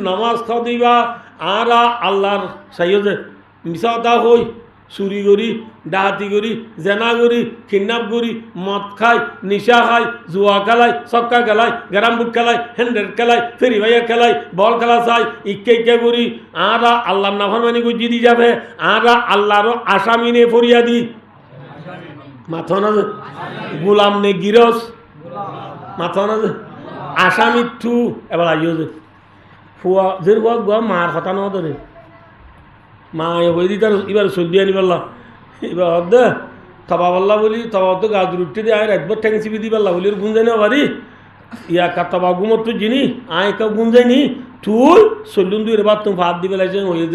নামাজ খাও দিবা আর আল্লাহর সাইয়ে মিশা কথা হই চুরি করি ডাহাতি করি জেনা করি কিডন্যাপ করি মদ খায় নিশা খায় জুয়া খেলায় চক্কা খেলায় গ্যারাম বুট খেলায় হ্যান্ডেল খেলায় ফেরি ভাইয়া খেলায় বল খেলা চাই ইকে করি আর আল্লাহর নাফরমানি গুজি দি যাবে আর আল্লাহরও আসামি নে ফরিয়া দি মাথা না গোলাম নে গিরস মাথা না আসামি থু এবার আইও যে ফুয়া যে গুয়া মার কথা ন ধরে মা হয়ে দিই তার এবার সর্দি আনি পারলাম এবার দে তবা পাল্লা বলি তবা তো গাছ রুটি দিয়ে আয় একবার ঠেঙে চিপি দি পারলা বলি গুণ যাই না পারি ইয়া কা তবা গুমর তুই জিনি আয় কেউ গুণ যায়নি তুই চলুন দুই বাদ তুমি ভাত দি পেলাইছে হয়ে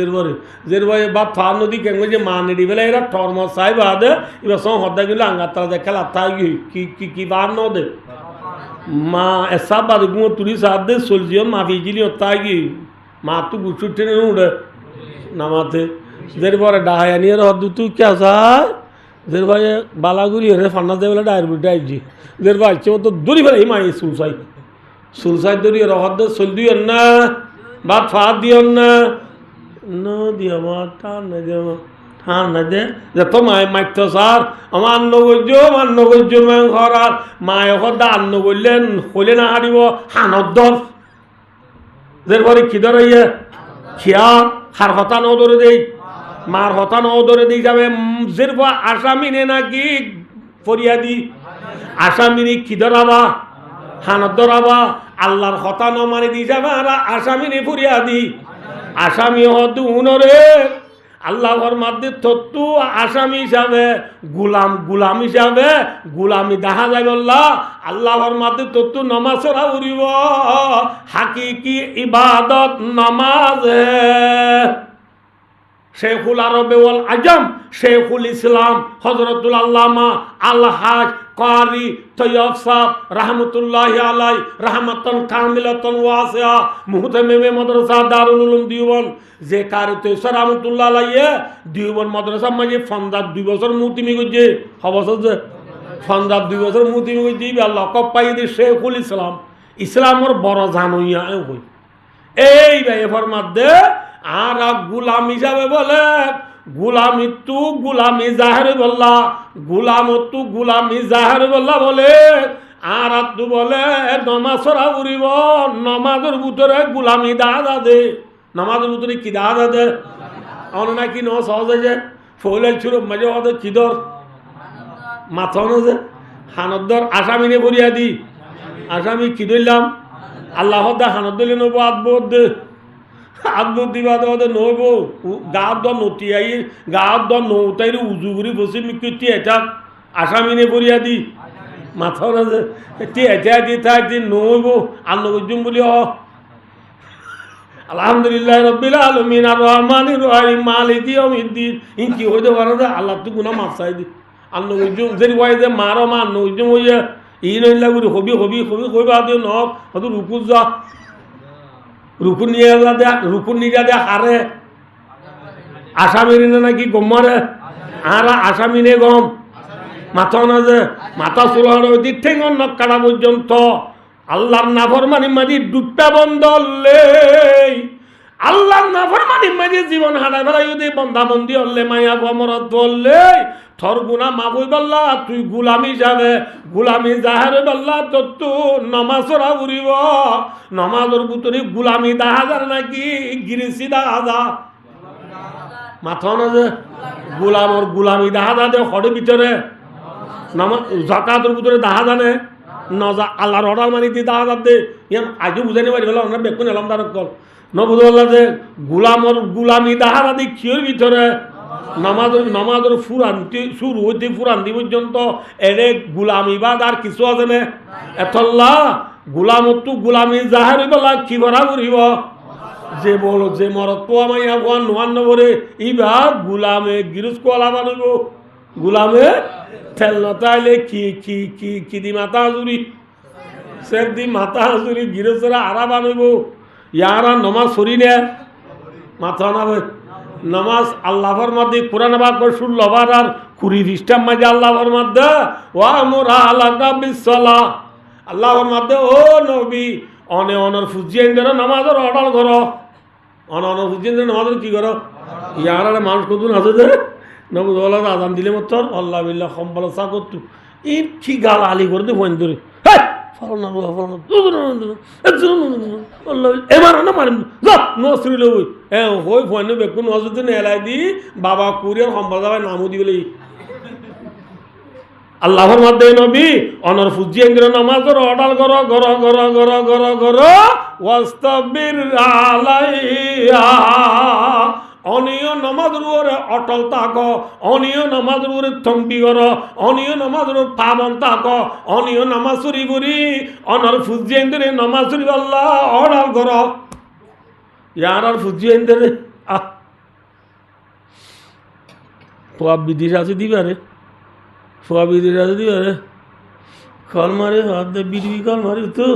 জের ভাই বাপ ফার নদী কেমন যে মা নেড়ি পেলাই এরা ঠরম চাই বাদে এবার সব হদ্দা গেলে আঙ্গার তারা দেখে লাথা কি বার ন দে মা এসা বাদ গুমর তুলি সাত দে চলছিও মা ফিজিলি তাই কি মা তো গুছু টেনে উঠে নামাতে দের পরে ডাহাই আনিয়ে হদ্দু তুই কে চাই দের ভাই বালাগুলি হরে ফান্না দেবে ডায়ের বুড়ি ডাইছি দের ভাই ইচ্ছে মতো দড়ি ফেলে এই মাই সুলসাই দড়ি হদ্দ চল দিও না বাদ ফাঁদ দিও না দিও মা টান না দিও টান না দে যত মায় মাইত সার আমার নগর্য ঘর আর মায় হদ্দা আন্ন করলেন হলে না হারিব হানদ্দর দের পরে কি ধরাইয়া খিয়া হার হতা ন ধরে দেই মার হতা ন ধরে দিই যাবে যেরবা আসামিনে নাকি ফরিয়াদি আসামিনি কি ধরাবা হানত ধরাবা আল্লাহর হতা ন মারি দি যাবে আর আসামিনি ফরিয়াদি আসামি হতু উনরে আল্লাহর মাধ্যমে তত্তু আসামি হিসাবে গুলাম হিসাবে গুলামি দেখা যায় বললা আল্লাহর মাধ্যমে তত্তু নমাজরা উড়িব হাকিকি ইবাদত নমাজে শেখুল আরবে ওয়াল আজম শেখুল ইসলাম হযরতুল আল্লামা আল-হাজ কারি তৈয়ব সাহেব রহমতুল্লাহি আলাই রহমাতান কামিলাতান ওয়াসিআ মুহতামিমে মাদ্রাসা দারুল উলুম দিওবন যে কারি তৈয়ব রহমতুল্লাহ আলাইয়ে দিওবন মাদ্রাসা মাঝে ফন্দার 2 বছর মুতিমি গজে হবছর যে ফন্দার 2 বছর মুতিমি গজে আল্লাহ কপ পাই দি শেখুল ইসলামর বড় জানুইয়া হই এই ভাই ফরমাদে আর গুলাম হিসাবে বলে গুলামি তু গুলামি জাহের বললা গুলাম তু গুলামি জাহের বললা বলে আর তু বলে নমাজরা উড়িব নমাজের ভিতরে গুলামি দাদা দে নমাজের ভিতরে কি দাদা দে অন নাকি ন সহজ যে ফলে ছিল মাঝে মাঝে কি দর মাথা যে হানদ্দর আসামিনে বলিয়া দি আসামি কি ধরলাম আল্লাহ হানত দিলে নব আদবোধ দে আদবোধ দিবা দে নব গাঁত দ নটি আই গাঁত দ নৌতাইরে উজু করে বসে মিকি এটা আসামিনে বলিয়া দি মাথা যে এটা দি তাই দিন নব আল্লাহ গজুম বলি আলহামদুলিল্লাহ রব্বিল আলামিন আর রহমানির রহিম মালিকি ইয়াউমিদ্দিন ইন কি হইতে পারে যে আল্লাহ তো গুনাহ মাফ চাই দি আল্লাহ গজুম যেই ওয়াই যে মারো মা নজুম হইয়া ই নইলা গুরি হবি কইবা দিও ন হয়তো রুকু যা রুকু নিয়ে দে রুকু নিয়ে দে হারে আসামির নাকি গমারে আর আসামিনে গম মাথা না যে মাথা চুলার ওই ঠেঙর নখ কাটা পর্যন্ত আল্লাহর নাফরমানি মাঝি দুটা বন্ধ হলে আল্লাহর নাফরমানি মাঝি জীবন হারাই ফেলাই যদি বন্ধাবন্দি হলে মায়া গমরত বললে থর গুনা মাবুই বললা তুই গুলামি যাবে গুলামি জাহারে বললা তো তু নমাজরা উড়িব নমাজের ভিতরে গুলামি দাহাজার নাকি গিরিসি দাহাজা মাথা না যে গুলামর গুলামি দাহাজা দে হরে ভিতরে নামাজ জাকাতের ভিতরে দাহাজা নে নজা আল্লাহর অর্ডার মানি দি দাহাজার দে ইয়ান আজও বুঝাইনি পারি বলে আমরা বেকুন এলাম তার কল ন বুঝলা যে গুলামর গুলামি দাহাজা দি কিয়র ভিতরে নামাজের ফুরান্তি শুরু হইতে ফুরান্তি পর্যন্ত এরে গুলামি বাদ আর কিছু আছে না এতল্লা গুলামতো গুলামি জাহের বেলা কি করা করিব যে বলো যে মরত পোয়া মাইয়া ভগবান নোয়ান নবরে ইবা গুলামে গিরুজ কোয়ালা বানিব গুলামে তেল নতাইলে কি দি মাথা হাজুরি সের দি মাথা হাজুরি গিরুজরা আরা বানিব ইয়ারা নমাজ সরি নে মাথা না নামাজ আল্লাহর মধ্যে কোরআন বাক 16 বার আর 20 পৃষ্ঠার মধ্যে আল্লাহর মধ্যে ওয়া মুরা আলাকা বিসসালাহ আল্লাহর মধ্যে ও নবী অনর ফুজিয়েন্দ্র নামাজের অর্ডার করো অনর ফুজিয়েন্দ্র নামাজের কি করো ইয়ার আর মানুষ কত আছে যে নবুল আদান দিলে মতো আল্লাহ বিল্লাহ সম্বল চা করতু ই কি গাল আলি করে দে ফোন ধরে এবার না মারিম নসরি লই হই ফোন বেকু নজর এলাই দি বাবা কুরিয়ার সম্বল যাবে নামও দিবলে আল্লাহর মধ্যে নবী অনর ফুজিয়েন্দ্র নামাজের অর্ডার করো গর গর গর গর গর ওয়াস্তাবির আলাইহা অনিয় নামাজের উপরে অটল থাক অনিয় নামাজের উপরে থম্বি কর অনিয় নামাজের পাবন থাক অনিয় নামাজ চুরি করি অনর ফুজিয়েন্দ্র নামাজ চুরি আল্লাহ অর্ডার কর ইয়ার আর ফুজিয়েন্দ্র আহ পোয়া বিদেশ আছে দিবারে ফোয়া বিদেশ আছে দিবারে কল মারে হাত দে বিড়ি কল মারি তো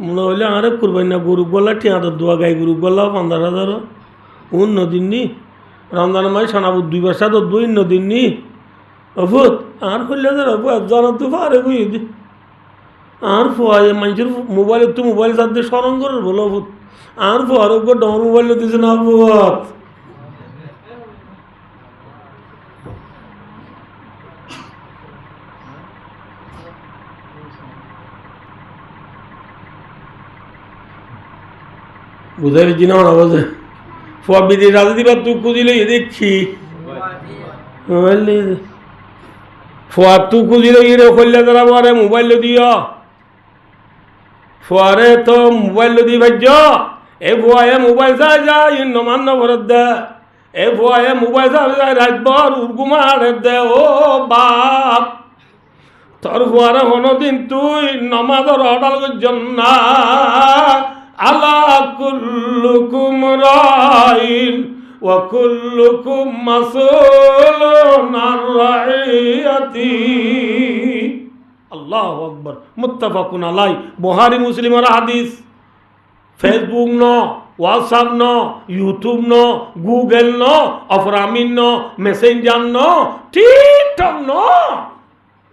মনে হইলে আরে করবেন না গরু গলা ঠিয়া তো দোয়া গাই গরু গলা 15,000 নদিন নি রমজান মাই সানাবু 2 বর্ষা তো 2 নদিন নি অভূত আর হইলে অভূত জানা তো পারে কই আর ফোয়া মানুষের মোবাইল তো মোবাইল সাথে স্মরণ করে বলো অভূত আর ফোয়ার উপর ডর মোবাইল দিয়েছে না অভূত বুঝাই পেয়েছি না ওরা বোঝে ফোয়া বিদেশ রাজা দিবা তুই খুঁজিলে এ দেখছি ফোয়া তুই খুঁজিলে ইরে খুললে তারা বরে মোবাইল দিও ফোয়ারে তো মোবাইল দি ভাজ্য এ ফোয়ায়ে মোবাইল চাই যায় নমান্য ভরত দে এ ফোয়ায়ে মোবাইল চাই যায় রাতভর উর্গুমার দে ও বাপ তোর ফোয়ারে কোনোদিন তুই নমাজের অর্ডার করছেন না আলা কুল্লুকুম রাইন ওয়া কুল্লুকুম মাসউলুন আন রাইয়াতি আল্লাহু আকবার মুত্তাফাকুন আলাই বুখারী মুসলিমের হাদিস ফেসবুক ন হোয়াটসঅ্যাপ ন ইউটিউব ন গুগল ন অফরামিন ন মেসেঞ্জার ন টিকটক ন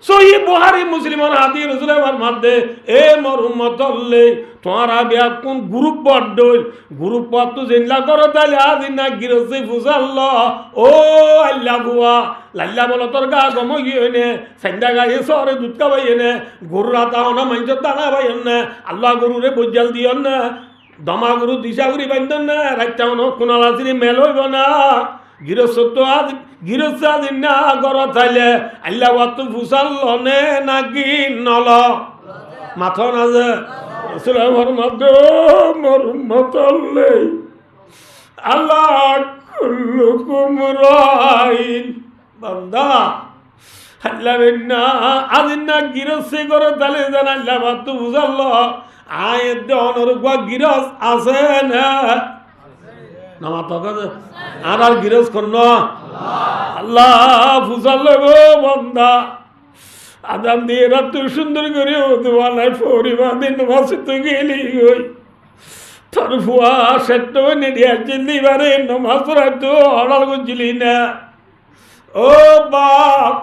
সহি বুখারী মুসলিমের হাদিস রাসূলের মধ্যে এ মোর উম্মতল্লে তোমারা বিয়া কোন গ্রুপ বড় গ্রুপ তো জিনলা করো তাহলে আজিনা গিরসে ফুসাল্ল ও আল্লাহ বুয়া লাল্লা বলো তোর গা গম গিয়ে সন্ধ্যা গায়ে সরে দুধ খাবাই এনে গরু রাতা না মানুষের দানা ভাই না আল্লাহ গরুরে বজ্জাল দিও না দমা গরু দিশা করি বাইন্দন না রাতটা মনে কোনাল আসিনি মেল হইব না গৃহস্থ আজ গৃহস্থ আদিন না গর তাইলে আল্লাহ তো ফুসাল্ল নে নাকি নল মাথা না যে আমার মধ্যে মরুমতল্লে আল্লাহ কুল্লুকুম রাইন বান্দা আল্লাহ বিন্না আজিনা গিরসে করে তালে জান আল্লাহ বাতু বুঝাল আয়ের দে অনুরূপ গিরস আছে না নামা তো আর গিরস করন আল্লাহ বুঝাল গো বান্দা আদাম দিয়ে রাত সুন্দর করে ওয়ালাই পরিবার দিন মাসে তো গেলি ওই তোর ফুয়া সেট নিয়ে চিল্লি বারে নমাজ রাত অর্ডার করছিলি না ও বাপ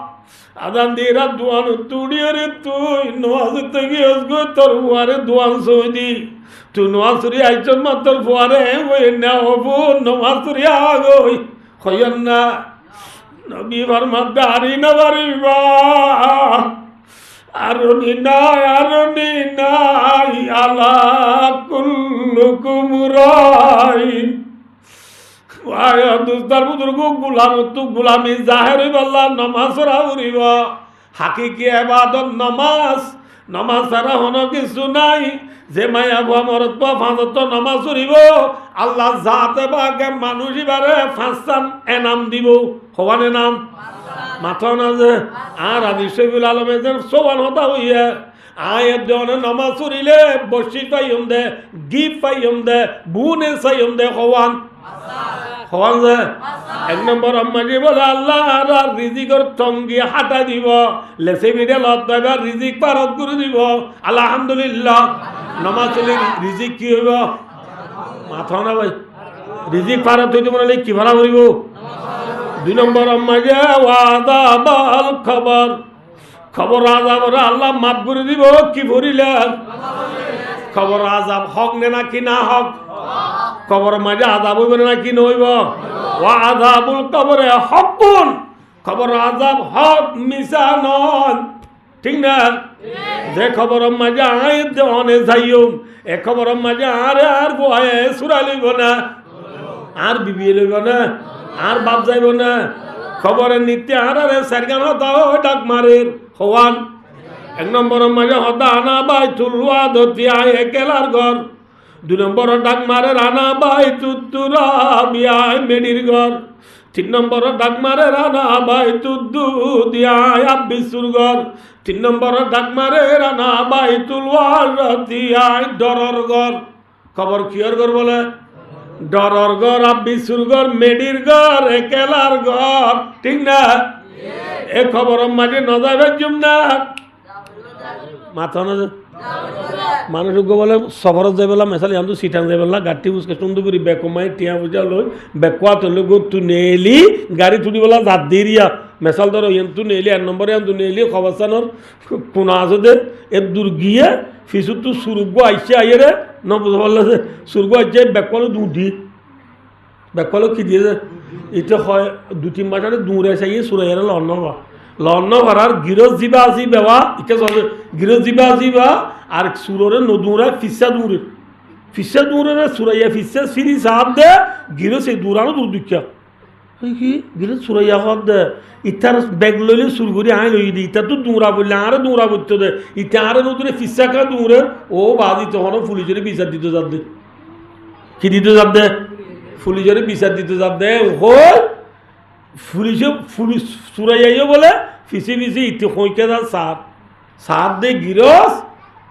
আদাম দিয়ে রাত দোয়ান তুড়িয়ে রে তুই নমাজ তো গিয়ে তোর ফুয়ারে দোয়ান সৌদি তুই নমাজ সুরি আইচন মা তোর ফুয়ারে ওই না হবু নমাজ সুরি আগই হইন না নবী ফরমান দাঁড়ি না বাড়িবা আরনি নাই আলা কুল্লুকুম রাইন ওয়া দুস্তার বুজুর্গ গোলাম তো গোলামি জাহের হইবাল্লাহ নামাজ রাউরিব হাকিকি ইবাদত নামাজ ছাড়া হনো কিছু নাই যে মায়া বুয়া মরত পা ফাঁসত নামাজ চুরিব আল্লাহ যাতে বাকে মানুষ এবারে ফাঁসান এনাম দিব হওয়ান এনাম মাথা না যে আর আদি শহীদুল আলমের সোবান হতা হইয়া আয়ের দেওয়ানে নামাজ চুরিলে বসি পাইম দে গিফট পাইম দে বুনে চাইম দে হওয়ান যে 1 নম্বর আম্মাজি বলে আল্লাহ আর রিজিকর টঙ্গি হাঁটা দিব লেসে বিড়ে লতাইবার রিজিক পারত করে দিব আলহামদুলিল্লাহ নামাজ চলি রিজিক কি হইব মাথা না ভাই রিজিক পারত হইতে মনে কি ভাড়া করিব 2 নম্বর আম্মাজি ওয়াদাবাল খবর আযাবরে আল্লাহ মাফ করে দিব কি ভরিলেন খবর আজাব হক নে নাকি না হক? কবর মাঝে আজাব হইব নাকি নইব? ওয়া আযাবুল কবরে হকুন, খবর আজাব হক, মিছা নন। ঠিক না? যে খবর মাঝে আয় অনে যাইও, এ খবর মাঝে আর গোয়ে সুরা লইব না, আর বিবি লইব না, আর বাপ যাইব না। খবরের নিত্যে আর সারগান হতাও ডাক মারের হওয়ান। 1 নম্বরের মাঝে হতা আনা বাইতুল ওয়াদতি আয় একেলার ঘর। 2 নম্বরের ডাক মারের আনা বাইতুদ্দুরা বিয়ায় মেডির ঘর। 3 নম্বরের ডাক মারের আনা বাইতুদ্দুদিয়ায় আব্বিসুর ঘর। 3 নম্বরের ডাক মারের আনা বাইতুল ওয়াদতি আয় ডরর ঘর। খবর কিয়র ঘর বলে? ডরর ঘর, আব্বিসুর ঘর, মেডির ঘর, একেলার ঘর। ঠিক না? এ খবর মাঝে নজাবে জুম না মাথা না মানুষ বলে সফরত যাই পেলাম মেসাল আমি সিটান যাই পেলাম গাড়ি বুঝকে সুন্দর করি বেকমাই টিয়া বুঝা লই বেকুয়া তুলে গো তু নেলি গাড়ি তুলি বলা জাত দিরিয়া মেসাল ধরো তু নেলি 1 নম্বরে তু নেলি খবরস্থানোর কোনা আছে দে এর দূর গিয়ে ফিসু তু সুরগ আইসে আইয়ে ন বুঝা পারল যে সুরগ আইসে বেকুয়ালো দুধি বেকুয়ালো কি দিয়ে এটা হয় 2-3 মাস আগে দূরে চাইয়ে সুরাইয়ের লন্নবা লন্ন ভাড়ার গিরজ জিবা আসি বেবা ইকে চলে গিরজ জিবা আসি বা আর সুররে নদুরা ফিসা দূরে সুরাইয়া ফিসা ফিরি সাপ দে গিরজ এই দূরানো দূর দুঃখা কি গিরজ সুরাইয়া হত দে ইতার ব্যাগ লইলে সুর করি আই লই দি ইতা তো দূরা বললে আরে দূরা বলতে দে ইতা আরে নদুরে ফিসা কা দূরে ও বাদি তখন পুলিশের বিচার দিতে যাব দে কি দিতে যাব দে পুলিশের বিচার দিতে যাব দে হল পুলিশ সুরাইয়াইও বলে ফিসি ফিসি ইতি হইকে যা সাপ দে গিরস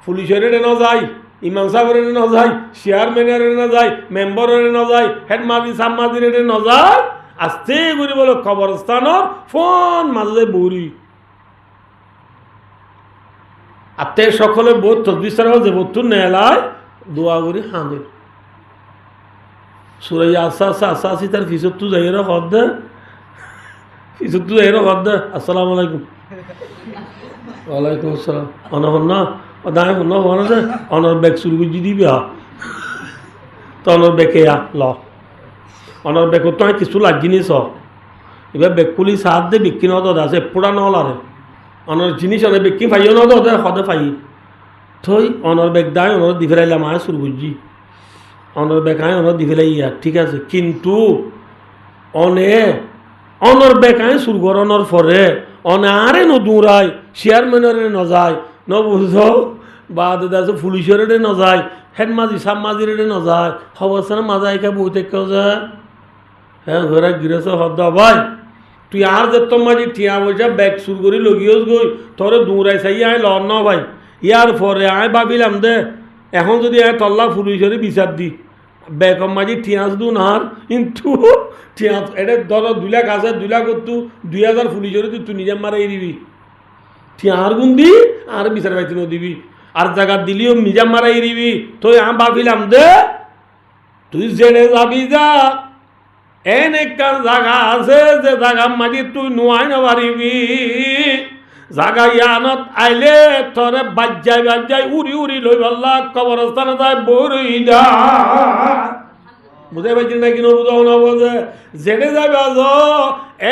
পুলিশের ন যায় ইমাম সাহেবের ন যায় চেয়ারম্যানের ন যায় মেম্বরের ন যায় হেডমাদি সাম্মাদির ন যায় আস্তে করে বলে কবরস্থানের ফোন মাঝে বৌরি আত্মে সকলে বোধ তসবিসার যে বোধ নেলায় দোয়া করি হাঁদে সুরাইয়া আস্তে আসি তার ফিসর তু যাই হদ দে ফিসর তু যাই হদ দে আসসালামু আলাইকুম ওয়ালাইকুম আসসালাম অনহন না দায় হন হন দে অনর ব্যাগ শুরু করে দিবি তো অনর ব্যাগে ল অনর ব্যাগ তো কিছু লাগিনি চ এবার ব্যাগ পুলি সাত দে বিক্রি নদ আছে পোড়া নহলারে অনর জিনিস অনেক বিক্রি ফাইও নদ হদে ফাই থই অনর ব্যাগ দায় অনর দি ফেরাইলাম আয় শুরু করছি অনর ব্যাগ আয় অনর দি ফেলাই ঠিক আছে কিন্তু অনর ব্যাগ আয় শুরু কর অনর ফরে অনারে নদুরায় চেয়ারম্যানের ন যায় ন বুঝ বা দাদা পুলিশের ন যায় হেডমাজি সাবমাজির ন যায় খবর মাজা একা বহুত কেউ যায় হ্যাঁ ঘরে গিরেছ হদ ভাই তুই আর যে তোর মাঝি টিয়া পয়সা ব্যাগ শুরু করি লগিয়েছ গই তোরে দৌড়াই চাই আয় ল ন ভাই ইয়ার পরে আয় ভাবিলাম দে এখন যদি আয় তল্লা পুলিশের বিচার দি ব্যাগ মাঝি টিয়াস দু নার কিন্তু টিয়াস এটা ধর 2 লাখ আছে 2 লাখ তু 2000 পুলিশের তুই নিজে মারাই দিবি টিয়ার গুণ দি আর বিচার পাইতে দিবি আর জায়গা দিলিও নিজে মারাই দিবি তো আমি ভাবিলাম দে তুই জেনে যাবি যা এন একটা জায়গা আছে যে জায়গা মাঝে তুই নোয়াই না পারিবি জায়গা ইয়ানত আইলে তোরে বাজ্যাই উড়ি লই পাল্লা কবরস্থানে যায় বই দা বুঝে পাইছি নাকি নবুঝে জেনে যাবে আজ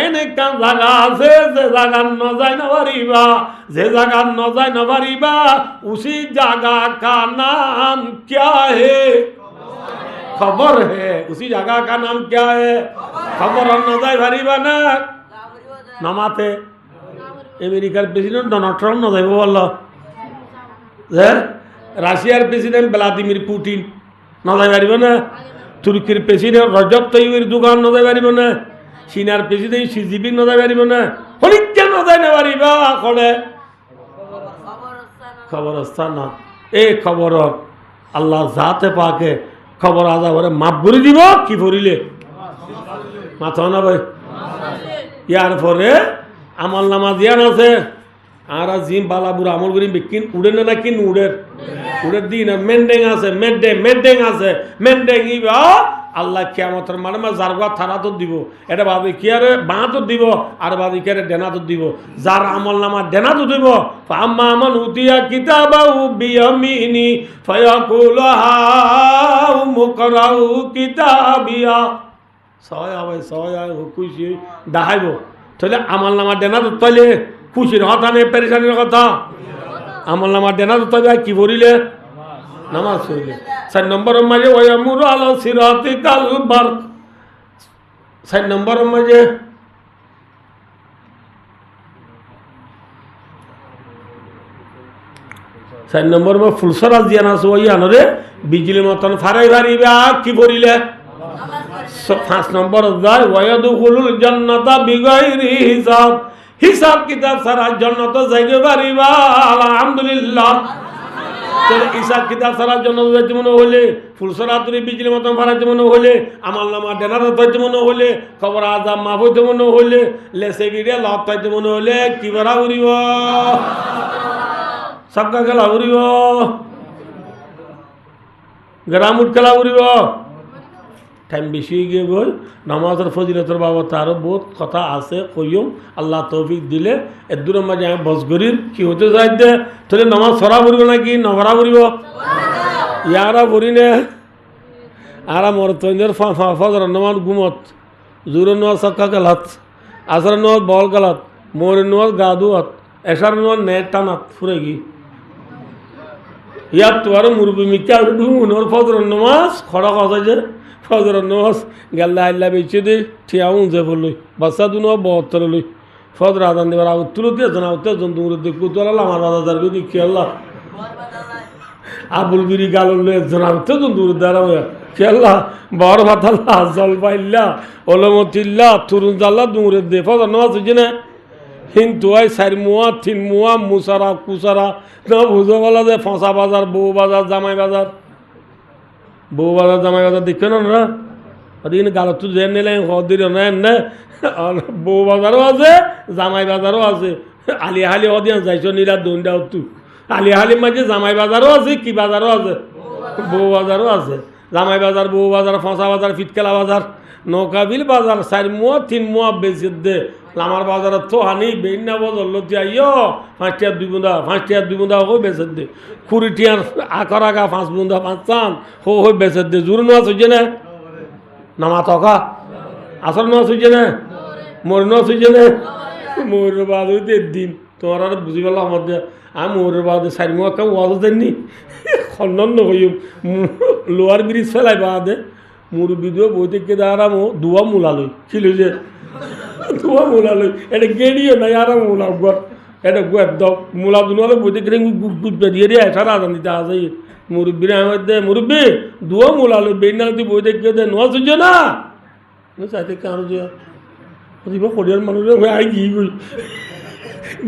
এন একটা জায়গা আছে যে জায়গা নজাই না পারিবা যে জায়গা নজাই না পারিবা উসি জায়গা কা নাম ক্যা হে खबर है उसी जगह का नाम क्या है खबर और नजाय भारीबा ना नमाते अमेरिकार प्रेसिडेंट डोनाल्ड ट्रम्प नजाय बोल्ला রাশিয়ার প্রেসিডেন্ট ভ্লাদিমির পুতিন নজাই ভারিব না তুর্কির প্রেসিডেন্ট রজব তৈয়ব এরদোগান নজাই ভারিব না চীনার প্রেসিডেন্ট শি জিনপিং নজাই ভারিব না হলিকে নজাই না ভারিবা করে খবরস্থান এ খবর আল্লাহ জাতে পাকে খবর আজা ভরে মাপ ভরি দিব কি ভরিলে মাথা না ভাই ইয়ার পরে আমল নামা দিয়ান আছে আর জিম বালাবুর আমল করি বিকিন উড়ে না কিন উড়ের উড়ের দিন মেন্ডেং আছে মেন্ডেং আছে মেন্ডেং ইবা আল্লাহ কিয়ামতের মানে জারগা থানা তো দিব এটা ভাবি কি আরে বাঁ তো দিব আর ভাবি কি আরে ডেনা তো দিব যার আমল নামা ডেনা তো দিব আম্মা মান উতিয়া কিতাবাউ বিয়ামিনি ফায়াকুলু হাউ মুকরাউ কিতাবিয়া সয় খুশি দেখাইব তাহলে আমল নামা ডেনা তো তাইলে খুশির কথা নেই পেরেশানির কথা আমল নামা ডেনা তো তবে কি বলিলে নামাজ পড়িলে 4 নম্বরের মাঝে ওয়ামুরু আলা সিরাতিকাল বারক 4 নম্বরের মাঝে ফুলসরাজ দিয়া না সই আনরে বিজলি মতন ফারাই ফারিবা কি বলিলে 5 নম্বর যায় ওয়ায়াদুখুলুল জান্নাতা বিগাইরি হিসাব হিসাব কিতাব ছাড়া জান্নাত যাইতে পারিবা আলহামদুলিল্লাহ হিসাব কিতাব ছাড়ার জন্য যাইতে মনে হলে ফুলসরাতুরি বিজলি মতন ফারাইতে মনে হলে আমল নামা ডেনারত হইতে মনে হলে খবর আজাম মাফ হইতে মনে হলে লেসে গিরে লাভ পাইতে মনে হলে কি ভরা উড়িব সাক্কা খেলা উড়িব গ্রামুট খেলা উড়িব টাইম বেশি গিয়ে গই নামাজের ফজিলতের বাবদ আরও বহুত কথা আছে কইম আল্লাহ তৌফিক দিলে এর দূরের মাঝে আমি বসগরির কি হতে যাই দে তাহলে নামাজ সরা পড়িব নাকি নভরা পড়িব ইয়ারা পড়ি নে আর মর তৈনের ফজর নামাজ গুমত জোরের নোয়াজ সক্কা গেলাত আসর নোয়াজ বল গেলাত মোরের নোয়াজ গা দুয়াত এসার নোয়াজ নেট টানাত ফুরে গি ইয়ার তো আর মুরবি মিকা নোর ফজর নামাজ খড়া কথা যে ফজর নামাজ গেল্লা আল্লাহ বেঁচে দে ঠিয়াও উঁচে পড়লই বাচ্চা দুনো বহত্তর লই ফজর আদান দেবার আগ তুলতে জানাতে জন্তু দেখু তোলা আমার বাজার গদি কি আল্লাহ আবুল বিরি গাল জানাতে জন্তু দ্বারা কি আল্লাহ বর ভাতাল্লাহ জল পাইল্লা অলমতিল্লা তুরুন জাল্লা দুরে দে ফজর নামাজ হচ্ছে না হিন্দু আই 4 মুয়া 3 মুয়া মুসারা কুসারা না বুঝো বলা যে ফসা বাজার বউ বাজার জামাই বাজার বউ বাজার জামাই বাজার দেখে না ওদিন গালত যে নিলে হদির না বউ বাজারও আছে জামাই বাজারও আছে আলিহালি হদিয়া যাইছো নীলা দণ্ডা তু আলিহালি মাঝে জামাই বাজারও আছে কি বাজারও আছে বউ বাজারও আছে জামাই বাজার বউ বাজার ফসা বাজার ফিটকেলা বাজার নৌকাবিল বাজার 4 মুয়া 3 মুয়া বেশি দে আমার বাজারে তো হানি বেইনা বদল লতি আইও 5 টাকা 2 বুন্দা 5 টাকা 2 বুন্দা হো বেচে দে 20 টিয়ার আকর আগা 5 বুন্দা 5 চান হো বেচে দে জুর নোয়া সুজে না নামা তকা আসর নোয়া সুজে না মোর নোয়া সুজে না মোর বাদ হইতে দিন তোমার আর বুঝি গেল আমাদের আমি মোর বাদ 4 মুয়া কাম ওয়াজ দেননি খন্ডন হইম লোয়ার ব্রিজ ফেলাই বাদে মুরব্বী দিয়ে বইতে কে দাঁড়ামো দুয়া মুলালই ছিল যে দুয়া মুলালই এটা গেড়িও নাই আর মুলা গর এটা একদম মুলা দুনালে বইতে কে গুপ বেরিয়ে দিয়ে সারা আদান দিতে আসে মুরব্বীরা আমার দে মুরব্বী দুয়া মুলালই বেনাল তুই বইতে কে দে নোয়া সুঝো না চাইতে কারো যে দিব কোরিয়ার মানুষের আই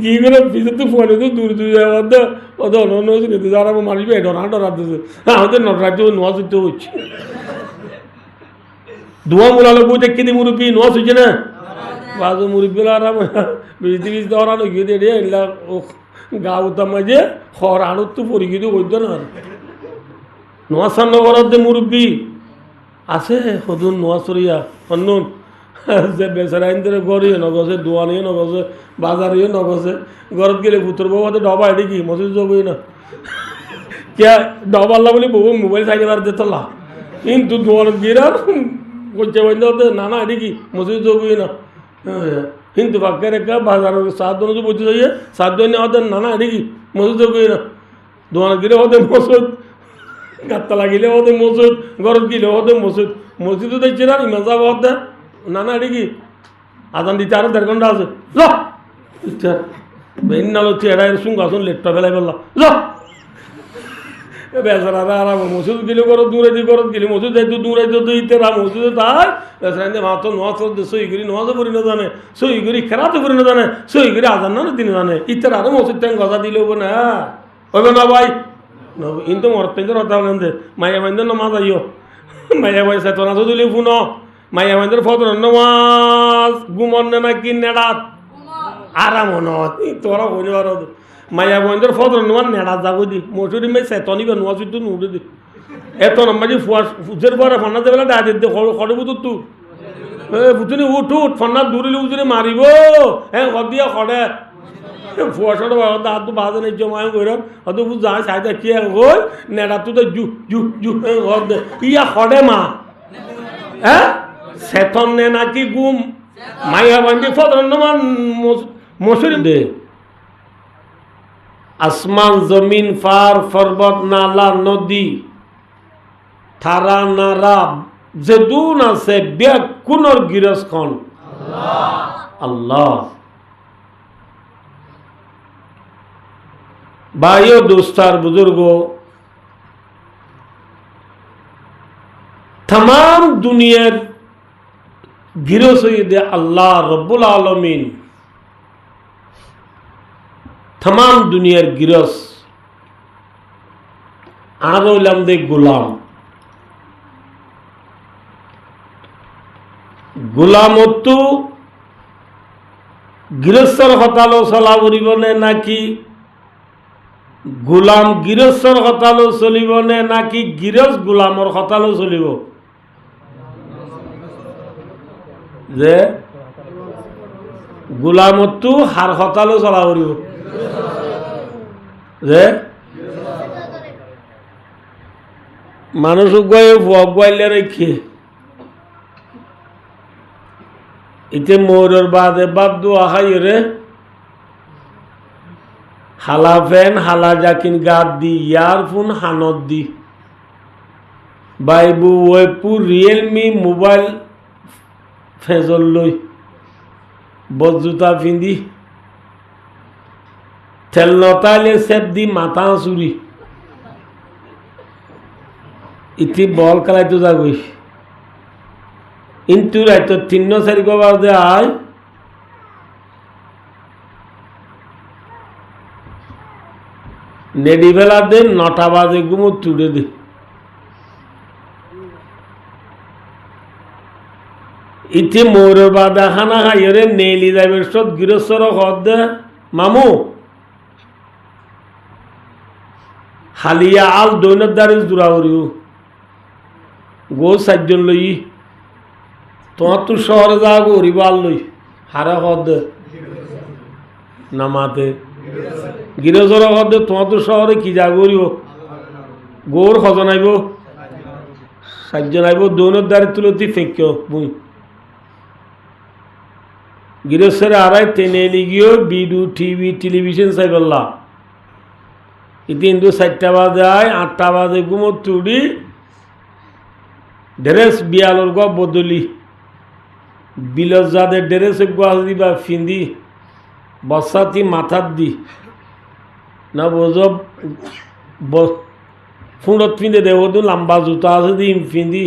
গি করে পিছনে তো ফোনে তো দূর দূর যাওয়ার দে ওদের অন্য নিতে যারা মারিবে ডরা দিতেছে আমাদের নটরাজ্য নোয়া সুঝতে হচ্ছে দুয়া মুলালো বই দেখে দি মুরব্বী নোয়া সুঝে না বাজু মুরব্বী আরাম বিজদি দরানো গিয়ে দিয়ে এলা গা উতাম মাঝে খর আনুত তো পরি গিয়ে বৈদ্য না নোয়া সান্ন করার দে মুরব্বী আছে সদুন নোয়া সরিয়া অন্যন যে বেচারা ইন্দরে গড়িয়ে নগছে দোয়ানিয়ে নগছে বাজারিয়ে নগছে ঘরত গেলে পুত্র বাবাতে ডবা এটি কি মসজিদ যাবই না কে ডবা আল্লাহ বলে বউ মোবাইল সাইকেল আর দিতলা কিন্তু দোয়ানত গিয়ে করছে বন্ধু নানা এটি কি মসজিদ যাবই না কিন্তু বাক্যে রেখা বাজার 7 জন তো বলতে যাইয়ে 7 জন ওদের নানা এটি কি মসজিদ যাবই না দোয়ানত গেলে ওদের মসজিদ গাত্তা লাগিলে ওদের মসজিদ ঘরত গেলে ওদের মসজিদ মসজিদও দেখছে না ইমান সাহেব ওদের নানা এটি কি আজান দিতে আরো 1.5 ঘন্টা আছে বেন নালো তুই এরা সঙ্গে আসুন লেটটা ফেলাই বললাম বেচারা আরাম মসজিদ গেলে করো দূরে দিয়ে করত গেলে মসজিদ যাইতো দূরে যদি ইতেরা মসজিদে তাই বেচারা মাত্র নোয়াজ সই করি নোয়াজও করি না জানে সই করি খেলাতে করি না জানে সই করি আজান না দিনে জানে ইতের আরো মসজিদ ট্যাং গজা দিলে হবো না হইবে না ভাই কিন্তু মরতেঞ্জের কথা বলেন দে মাইয়া মাইন্দের নমাজ আইও মাইয়া ভাই চেতনা তো দিলে ফুন মাইয়া মাইন্দের ফদর নমাজ ঘুমন না কি নেড়াত আরাম নয় তোরা হইলে আর মায়া বন্ধের ফদর নোয়ার নেড়া যাবো দি মসুরি মাই চেতনি বা নোয়া চুদ্ধ নুড়ে দি এত নম্বর ফুয়ার ফুজের পরে ফন্না দেবেলা ডাকে দে খড়ে বুঝত তু বুঝুনি উঠ উঠ ফন্না দূরিলে উজুরে মারিব হ্যাঁ দিয়া খড়ে ফুয়াশাটা দাঁত তো বাজে নেই জমা করে অত বুঝ যায় সাইডে কি হই নেড়া তো জু জু জু ইয়া খড়ে মা হ্যাঁ সেতন নে নাকি গুম মাইয়া বান্দি ফদর নমান মসুরি দে আসমান জমিন ফার পর্বত নালা নদী থারা নারা যেদুন আছে ব্যাকুণর গিরসখন আল্লাহ ভাইও দোস্তার বুজুর্গ तमाम दुनियार গিরস দে আল্লাহ রব্বুল আলমিন तमाम दुनियार गिरस আর হইলাম দে গোলাম গোলামতো গৃহস্থর হতালো চলা উড়িবনে নাকি গোলাম গৃহস্থর হতালো চলিবনে নাকি গৃহস্থ গোলামর হতালো চলিব যে গোলামতো হার হতালো চলা উড়িব যে মানুষ গুয়াইলে রেখে ইতে মৌরের বাদে বাদ দোয়া খাই রে হালা ফেন হালা জাকিন গাদ দি ইয়ার ফোন হানত দি বাইবু ওয়েপু রিয়েলমি মোবাইল ফেজল লই বজুতা পিন্ধি তেল নতাইলে সেপ দি মাথা চুরি ইতি বল খেলাইতো যাগই কিন্তু রাইতো 3-4 বাজে আয় নেডি বেলা দে 9টা বাজে ঘুমো তুড়ে দে ইতি মোর বাদা খানা খাইরে নেলি যাবে সব গৃহস্থর হদ দে মামু হালিয়া আল দৈনত দারে জুড়া করিও গো 4 জন লই তোমার তো শহরে যা গরিব আল লই হারা হদ নামাতে গিরজর হদ তোমার তো শহরে কি যা করিব গোর খজন আইব 4 জন আইব দৈনত দারে তুলতি ফেঁকিও বুই গৃহস্থের আড়াই টেনে লিগিও বিডু টিভি টেলিভিশন চাইবল্লা ইতি কিন্তু 4টা বাজে আয় 8টা বাজে ঘুমো তুড়ি ড্রেস বিয়ালোর গ বদলি বিলত যাদে ড্রেস গোয়া দিবা ফিন্দি বসাতি মাথার দি না বোঝব ফুঁড়ত ফিন্দে দেব তো লম্বা জুতা আছে দি ফিন্দি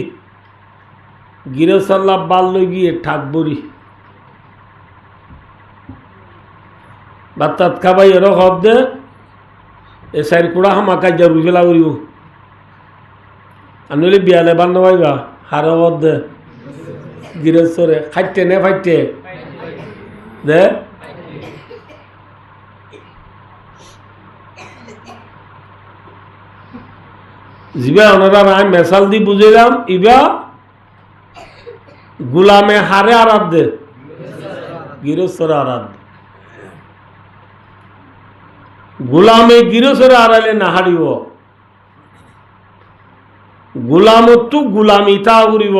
গিরসাল্লা বাল লই গিয়ে ঠাকবরি বাত্তাত খাবাই এর হব দে এ সাইড কুড়া হামাকা জরুরি ফেলা করিব আনলে বিয়ালে বান্ন পাইবা হার হব দে গিরস্তরে খাইতে নে ফাইতে দে জিবা ওনারা আমি মেসাল দি বুঝাইলাম ইবা গুলামে হারে আরাধ দে গিরস্তরে আরাধ গুলামে গিরস্তরে আড়াইলে না হারিব গুলামতো গুলামিতা করিব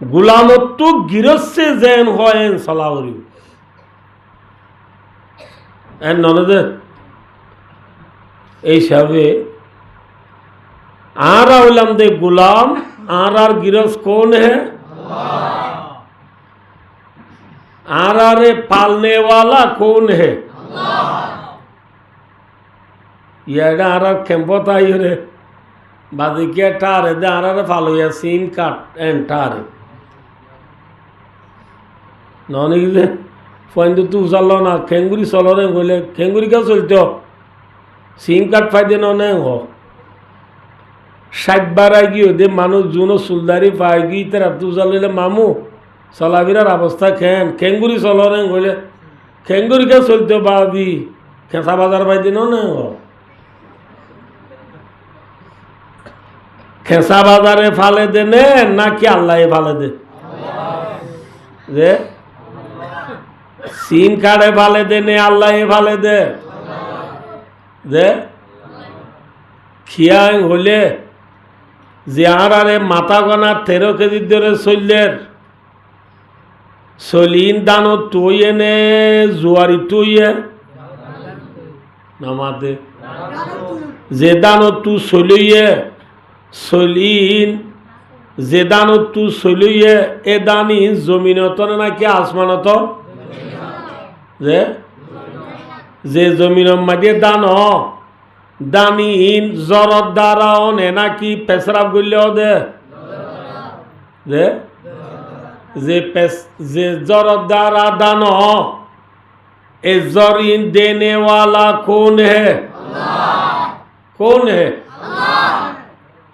গুলামতো গৃহস্থে যেন হয় চলা করিব এন ননদে এই হিসাবে আর হইলাম দে গুলাম আর গৃহস্থ কোন হে আর पालने वाला कौन है ইয়াটা আর ক্যাম্পত আই রে বাদিকে টারে দে আর ফালো ইয়া সিম কাট এন্ড টারে ননে গিলে ফয়েন্দ তু চালো না খেঙ্গুরি চলো রে কইলে খেঙ্গুরি কে চলতো সিম কাট ফাইদে ননে হ 60 বার আই গিয়ে দে মানুষ জুনো সুলদারি পাই গি তারা তু চালিলে মামু চলাফেরার অবস্থা খেঙ্গুরি চলরে গলে খেঙ্গুরিকে চলতে পারবি খেঁচা বাজার পাই দিন না খেঁচা বাজারে ফালে দেনে নাকি আল্লাহ ফালে দে যে সিম কার্ডে ফালে দেনে আল্লাহ ফালে দে যে খিয়াং হলে যে আরে মাথা গনা 13 কেজি ধরে চললের চলিন দানো তুই এনে জুয়ারি তুই নামাতে যে দানো তু চলিয়ে চলিন যে দানো তু চলিয়ে এ দানি জমিনত নাকি আসমানত যে জমিনের মাঝে দান দানিন জ্বরত দ্বারাও নে নাকি পেশরাব করলেও দে যে জ্বরত দ্বারা দান এ জরিন দেনে वाला कौन है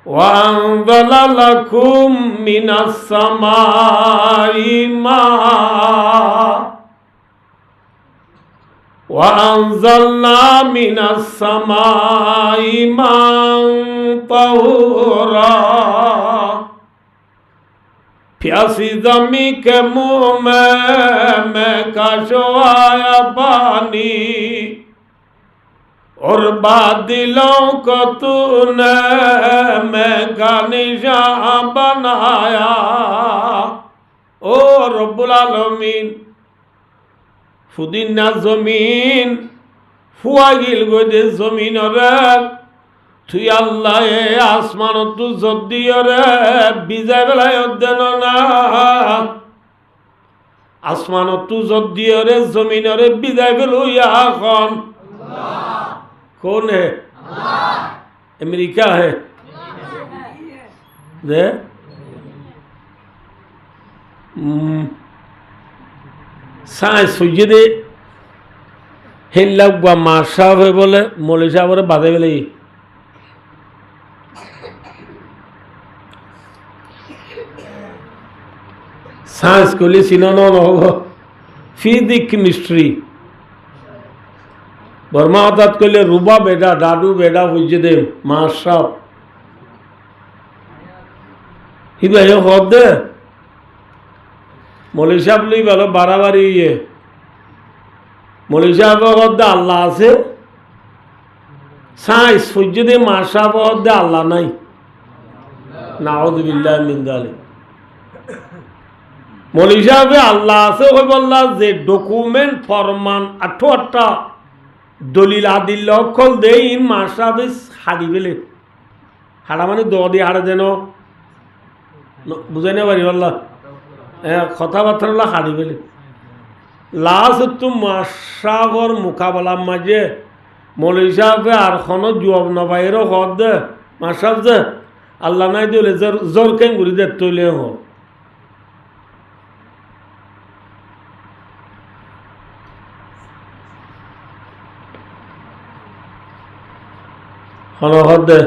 وأنزل لكم من السماء ماء وأنزلنا من السماء ماء طهورا प्यासी जमी के मुँह में मैं काशो आया पानी और बादलों को तूने मैं का निशान बनाया ओ रब्बुल आलमीन ফুদিনা জমিন ফুয়াগিল গদে জমিন রে তুই আল্লাহ এ আসমান তু যদিও রে বিজয় বেলায় দেন না আসমান তু যদিও রে জমিন রে বিজয় বেল এখন कौन है अमेरिका है दे সায়েন্স হইছে দে হেল্লাক বা মাসা হয়ে বলে মৌলী সাহেবরে বাধে বেলে সায়েন্স করলে চিনানো নহব ফিজিক্স কেমিস্ট্রি বর্মা হঠাৎ করলে রুবা বেডা দাদু বেডা হইছে দে মাসা হিবা হে হদ দে মৌলী সাহেব লই ভালো বাড়াবাড়ি মৌলী সাহেব হদ্দে আল্লাহ আছে সাইন্স সূর্য দিয়ে মা সাহেব হদ্দে আল্লাহ নাই নাউযুবিল্লাহি মিন যালিক মৌলী সাহেবে আল্লাহ আছে ওই বললা যে ডকুমেন্ট ফরমান 28টা দলিল আদিল অক্ষল দেই মা সাহেবে হাড়ি বেলে হাড়া মানে দ দিয়ে হাড়ে যেন বুঝাই না পারি বললা কথাবার্তা হলো হারি বেলে লাস্ট তো মাসাবর মোকাবেলার মাঝে মৌলী সাহেবে আর কোনো জবাব নবাইরও হদ দে মাসাব যে আল্লাহ নাই দিলে জোর কেন ঘুরি দে তৈলে হ হন হদ দে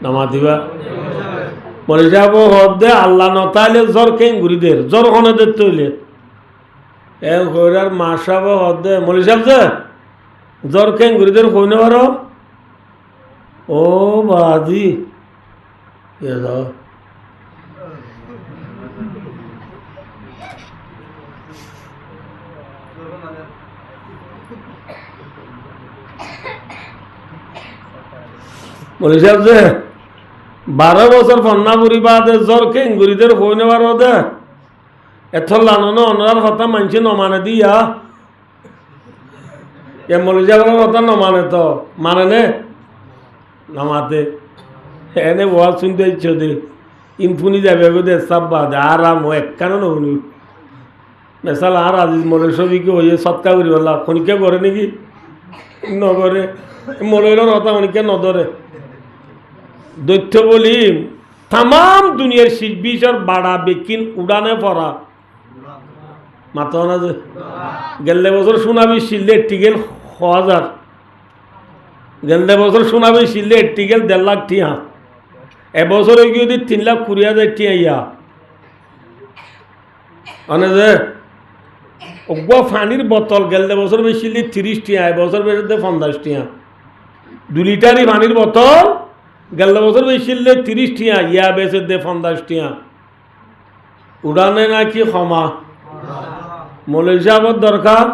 নামা দিবা মরে যাব হদে আল্লাহ নতাইলে জ্বর কেন ঘুরি দে জ্বর হনে দে তৈলে এ হইরার মাসাব হদে মরে যাব যে জ্বর কেন ঘুরি দে হইনে পারো ও বাদি এ যাও মরে যাব যে 12 বছর ফন্না বুড়ি বাদে জ্বর কেঙ্গুরিদের হই নেবার দে এত লানো অনার কথা মানছে নমানে দিয়া এ মলিজাবার কথা নমানে তো মানে নে নামাতে এনে ওয়াজ শুনতে ইচ্ছে দে ইনফুনি যাবে গো দে সব বাদ আরাম ও একখানো নহনি মেসাল আর আজিজ মলের ছবিকে হয়ে সৎকা করি বললা খনিকে করে নাকি নগরে মলের কথা খনিকে নদরে দৈত্য বলি তাম দুনিয়ার শিল্পীর বাড়া বেকিন উড়ানে পড়া মাথা না যে গেলে বছর শোনাবি শিললে টিকেল 1000 গেলে বছর শোনাবি শিললে টিকেল 1.5 লাখ টিয়া এবছর গিয়ে 3,20,000 টিয়া ইয়া মানে যে অগুয়া পানির বোতল গেলে বছর বেশি 30 টিয়া বছর বেশি 50 টিয়া 2 লিটারই পানির বোতল গেলে বছর বেশি 30 টিয়া ইয়া বেশি 50 টিয়া উড়ানে নাকি ক্ষমা মৌলভী সাহেবের দরকার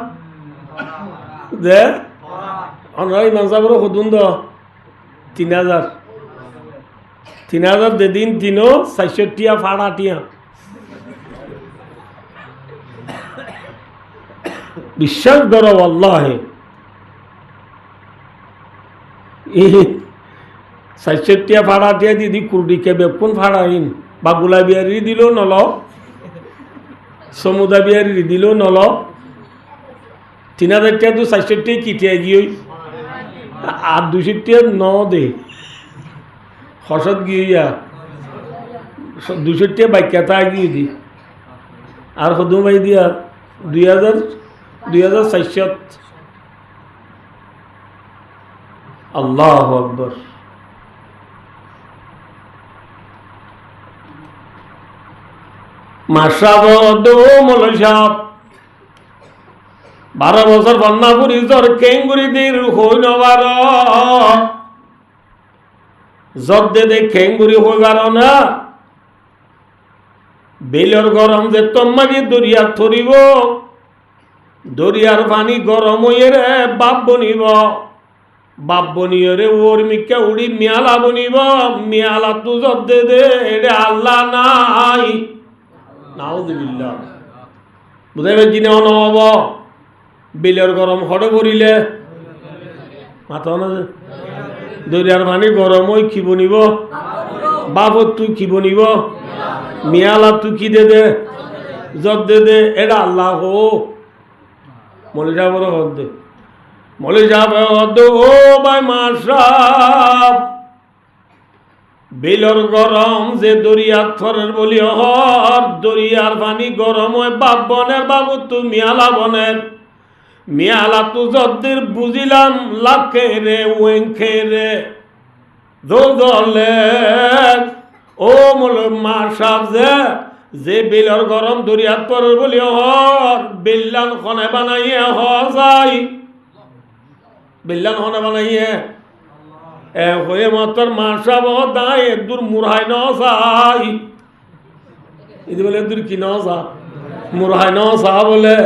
যে আমরা ইমাম সাহেবেরও খুদুন দ 3000 দেদিন 400 টিয়া ফাড়া টিয়া বিশ্বাস করো আল্লাহে 400 টিয়া ফাড়া টিয়া দিদি কুর্ডিকে বেকুন ফাড়াইন বা গুলাবিয়ারি দিল নল সমুদা বিহারি দিল নল 3000 টিয়া তো 400 টিয়া কিটিয়া গিয়ে আর 200 টিয়া ন দে হসত গিয়া 200 টিয়া বাক্যাতা গিয়ে দি আর সদু ভাই দিয়া 2400 আল্লাহ আকবর মৌলভী সাহেব 12 বছর বন্যাপুরি জ্বর কেঙ্গুরি দের হইল 12 জ্বর দে কেঙ্গুরি হইবার না বেলর গরম যে তোমাকে দরিয়া থরিব দরিয়ার পানি গরম হইয়ে রে বাপ বনিয়ে রে ওর মিকা উড়ি মিয়ালা বনিব মিয়ালা তু জ্বর দে এটা আল্লাহ নাই নাউযুবিল্লাহ বুঝাই পারছি না অনব বিলের গরম হড়ে ভরিলে মাথা না দরিয়ার পানি গরম ওই কি বনিব বাবর তুই কি বনিব মিয়ালা তুই কি দে জব দে এটা আল্লাহ হো মৌলভী সাহেবের হদ দে মৌলভী সাহেব হদ ও ভাই মাশরাফ বিলর গরম যে দরিয়ার থরের বলি হর দরিয়ার পানি গরম হয় বাপ বনের বাবু তু মিয়ালা বনের মিয়ালা তু যদ্দের বুঝিলাম লাখে রে ওয়েংখে রে দোলে ও মোল মার সাহ যে বিলর গরম দরিয়ার থরের বলি হর বিল্লান খনে বানাইয়ে যাই বিল্লান খনে বানাইয়ে হয়ে মাত্র মাসাব দায় দূর মুরহাই ন চাই এদি বলে দূর কি ন চা মুরহাই ন চা বলে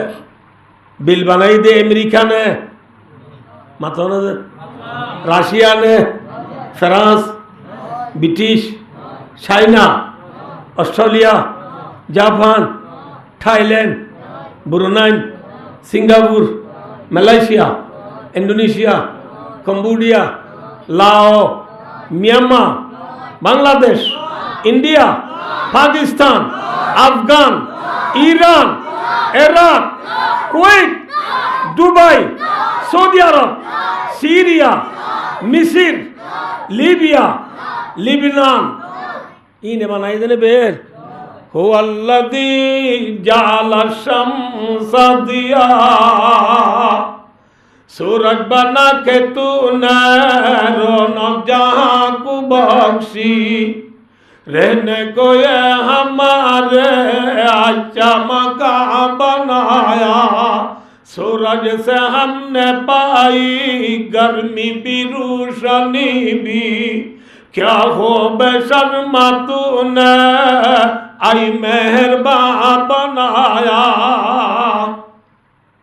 বিল বানাই দে আমেরিকা নে মাথা না রাশিয়া নে France British China Australia Japan Thailand Brunei Singapore Malaysia Indonesia Cambodia Lao Myanmar Bangladesh India Pakistan Afghan Iran Iraq Kuwait Dubai Saudi Arab Syria মিসর লিবিয়া লিবানন ইনে বানাই দেনে বের হো আল্লাযী জাআলা শামসা দিয়া सूरज बना के तूने रोना जहाँ को बख्शी रहने को ये हमारे अच्छा मकान बनाया सूरज से हमने पाई गर्मी भी रोशनी भी क्या हो बेशर्मा तूने आई मेहरबान बनाया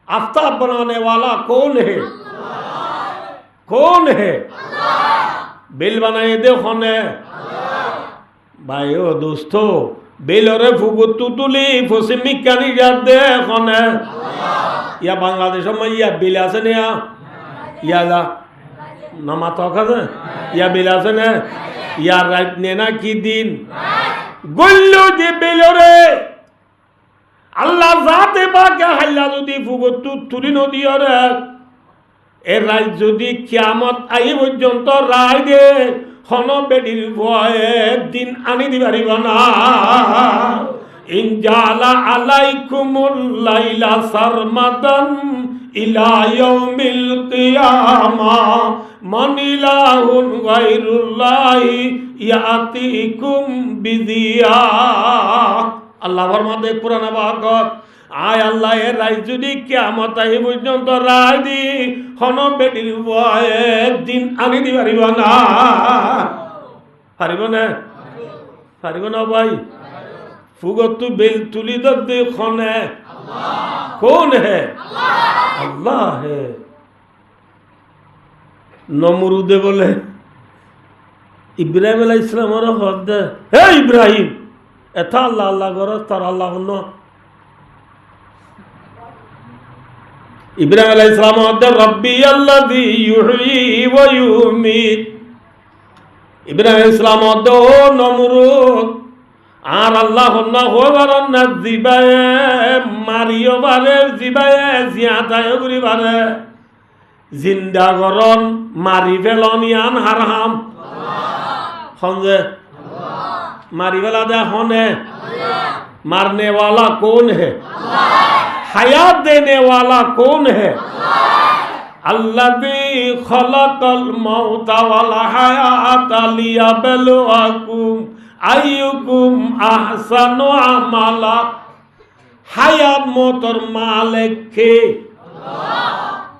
आफ्ताब बनाने वाला कौन है कौन है बिल बनाए देखो ने भाइयों दोस्तों बिल और फुगुतु तुली फुसिमी करी जाते देखो ने या बांग्लादेश में या बिल आसे ने या ला नमातो खाते या बिल आसे ने या रात ने ना की दिन गुल्लू जी बिल और আল্লাহ জাতে পাকে হাল্লা যদি ফুগতু তুলি নদী রে এ রাত যদি কিয়ামত আই পর্যন্ত রায় দে হন বেডির ভয়ে দিন আনি দিবারিব না ইনজালা আলাইকুমুল লাইলা সারমাদান ইলা ইয়াউমিল কিয়ামা মানিলাহুন গায়রুল্লাহি ইয়াতিকুম বিদিয়া আল্লাহ ফরমাতে কোরআনে পাক আয় আল্লাহ এর রায় যদি কিয়ামত আহি পর্যন্ত রায় দি হন বেটির দিন আনি দি পারিব না পারিব না পারিব না ভাই ফুগতু বেল তুলি দে খনে কোন হে আল্লাহ হে নমরুদে বলে ইব্রাহিম আলাইহিস সালামের হদ হে ইব্রাহিম এত আল্লাহ আল্লাহ করো তার আল্লাহ হন ইব্রাহিম আলাইহিস সালাম হদ রব্বি আল্লাযী ইউহয়ী ওয়া ইউমীত ইব্রাহিম আলাইহিস সালাম হদ ও নমরুদ আর আল্লাহ হন হবার না জিবায়ে মারিও বারে জিবায়ে জিয়াতায় করি বারে জিন্দা গরন মারি ফেলনিয়ান হারহাম খঞ্জে मारी वाला दे होने मारने वाला कौन है हयात देने वाला कौन है अल्लाज़ी खलक़ल मौता वल हयाता लियबलुवकुम अय्युकुम अहसनु अमला हयात मौतर मालिक के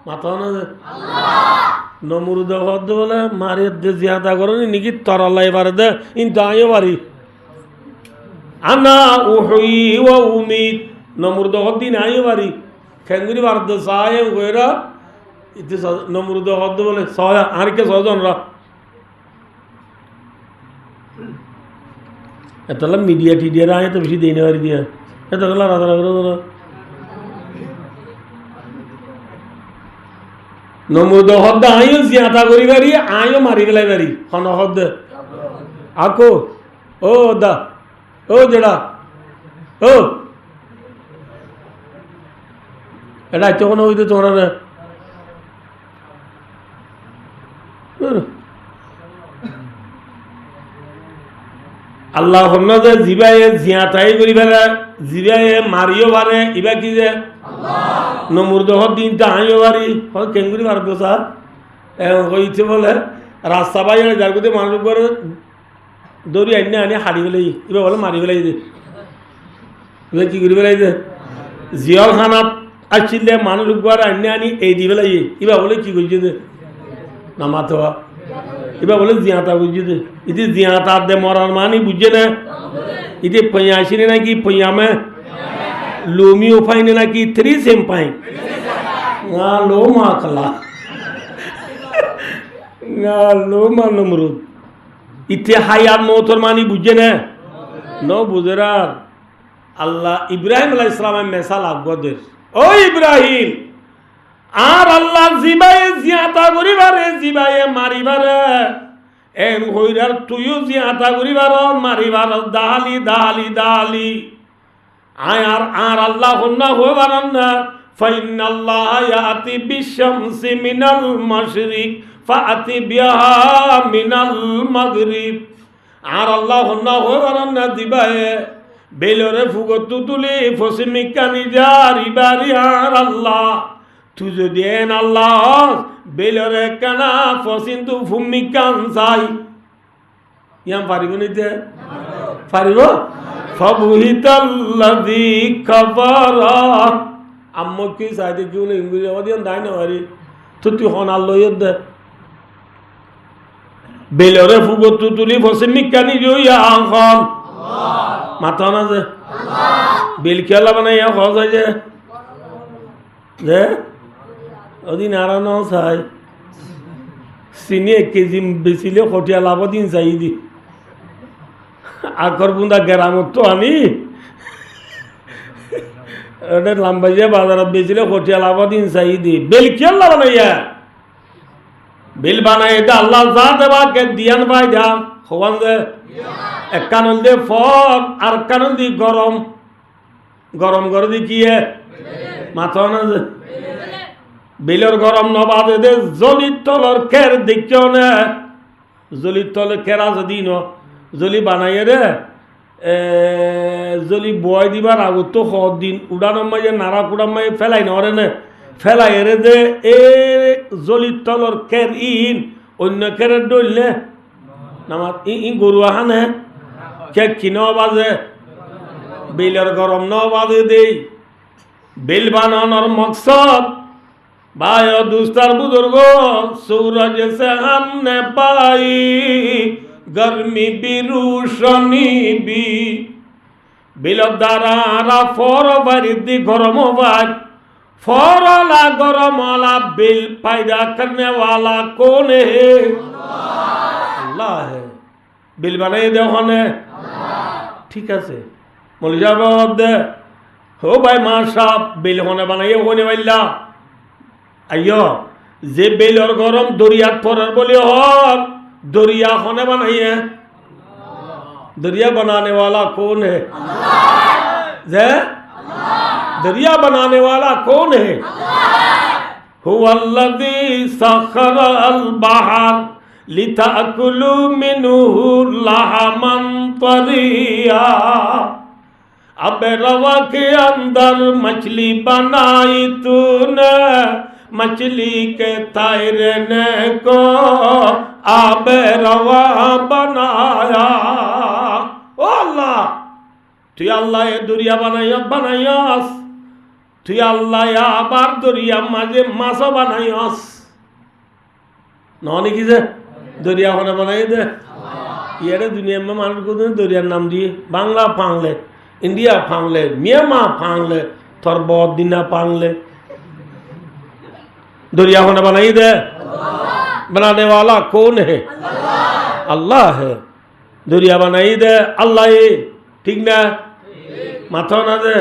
माता ना नमरुद हद बोले मारे दे ज्यादा करो निकी तरलाई बारे दे इन दायो बारी আনা উহুই ওয়া উমিত নমরুদ হদ্দিন আই বাড়ি খেঙ্গুরি বারদ সায় গয়রা ইতে নমরুদ হদ্দ বলে সয়া আরকে সজন রা এতলা মিডিয়া টিডিয়া রা তো বেশি দেইনে বাড়ি দিয়া এতলা রাজা রাজা নমরুদ হদ্দ আইও জিয়াতা করি বাড়ি আইও মারি ফেলাই বাড়ি হন হদ্দ আকো ও দা ও জেডা ও এটা তখন হইতো তোমরা আল্লাহ হন্না যে জিবায়ে জিয়াতাই করি ফেলে জিবায়ে মারিও পারে ইবা কি যে নমরুদ দিনটা আইও পারি হয় কেঙ্গুরি পারত স্যার হইছে বলে রাস্তা বাইরে যার কোথায় মানুষ করে দৌড়ি আনি আনি হারি ফেলাই এবার বলে মারি ফেলাই দে এবার কি করে ফেলাই দে জিয়াল খানাত আসছিলে মানুষ ঘরে আনি আনি এই দি ফেলাই এবার বলে কি করছে দে নামাত এবার বলে জিয়াতা বুঝছে দে ইতি জিয়াতা দে মরার মানি বুঝছে না ইতি পঁয়াশি নাকি পঁয়ামে লোমি উপাইনে নাকি 3 সেম পাই না লো মা খালা না লো মা নমরুদ ইতে হায়াত মৌতর মানি বুঝে না ন বুঝেরা আল্লাহ ইব্রাহিম আলাইহিস সালামের মেসাল আগদের ও ইব্রাহিম আর আল্লাহ জিবায়ে জিয়াতা করিবারে জিবায়ে মারিবারে এন হইরার তুইও জিয়াতা করিবার মারিবার দালি দালি দালি আর আল্লাহ হন্না হইবার না ফাইনাল্লাহ ইয়াতি বিশামসি মিনাল মাশরিক ফাতি বিহা মিনাল মাগরিব আর আল্লাহ না হরান না দিবায়ে বেলরে ফুগত তুলি ফসিমিকানি জারি বারি আর আল্লাহ তু যদি এন আল্লাহ বেলরে কানা ফসিন তু ফুমিকান যাই ইয়াম পারিব নিতে পারিব ফাবুহিতাল্লাযী কাফারা আম্মু কি সাইদে কিউ নে ইংরেজি ওদিন দাই না পারি তুই হন আল্লাহ ইদ বেলরে ফুগত তুলি ফসিমিকানি জইয়া আখন মাথা না যে বেল খেলা বানাইয়া হজ হয় যে ওদিন আর ন চাই চিনি 1 কেজি বেচিলে কঠিয়া লাভ দিন চাই দি আকর বুন্দা গ্রামত তো আনি ওটা লাম্বাইয়া বাজারত বেচিলে কঠিয়া লাভ দিন চাই দি বেল খেলা বানাইয়া বেল বানাই এটা আল্লাহ যা দেবা কে দিয়ান ভাই যা হওয়ান দে এক কানন দে ফল আর কানন দি গরম গরম করে দি কি মাথা না যে বেলর গরম নবাদে দে জলির তলর খের দেখিও না জলির তলে খেরা যদি ন জলি বানাইয়ে রে জলি বয় দিবার আগত তো হদ দিন উড়ানো মাঝে নাড়া কুড়াম মাঝে ফেলাই নরে না ফেলাই রে দে এ জলির তলর খের ইন অন্য খেরের ডললে নামাত ই গরু আহানে কে কিনো বাজে বিলের গরম ন বাদে দেই বিল বানানোর মকসদ ভাই ও দুস্তার বুজুর্গ सूरज से हमने पाई गर्मी भी रोशनी भी बिलर द्वारा आरा फर बारिदी गरम बार फरला गरम वाला बिल पैदा करने वाला कौन है अल्लाह है बिल बनाई दे होने ठीक है से मौलवी साहब दे हो भाई मां साहब बिल होने बनाइए होने वाला आइयो जे बिल और गरम दरिया पर बोले और दरिया होने बनाइए दरिया बनाने वाला कौन है जे दरिया बनाने वाला कौन है हुवल्लज़ी सख़रल बहर लिताकुलू मिन्हु लहमन तरिया अब रवा के अंदर मछली बनाई तूने मछली के तैरने को आब रवा बनाया ओ अल्लाह তুই আল্লাহ এ দরিয়া বানাইয়াস তুই আল্লাহ আবার দরিয়া মাঝে মাছও বানাইয়াস নয় কি যে দরিয়া হনে বানাই দে ইয়ারে দুনিয়া में মানুষ কোন দরিয়ার নাম দিয়ে বাংলা পাংলে इंडिया पांगले म्यांमार पांगले थोर बहुत दिना पांगले दरिया होने बनाई दे बनाने वाला कौन है अल्लाह है दरिया बनाई दे अल्लाह है ठीक ना माथा ना दे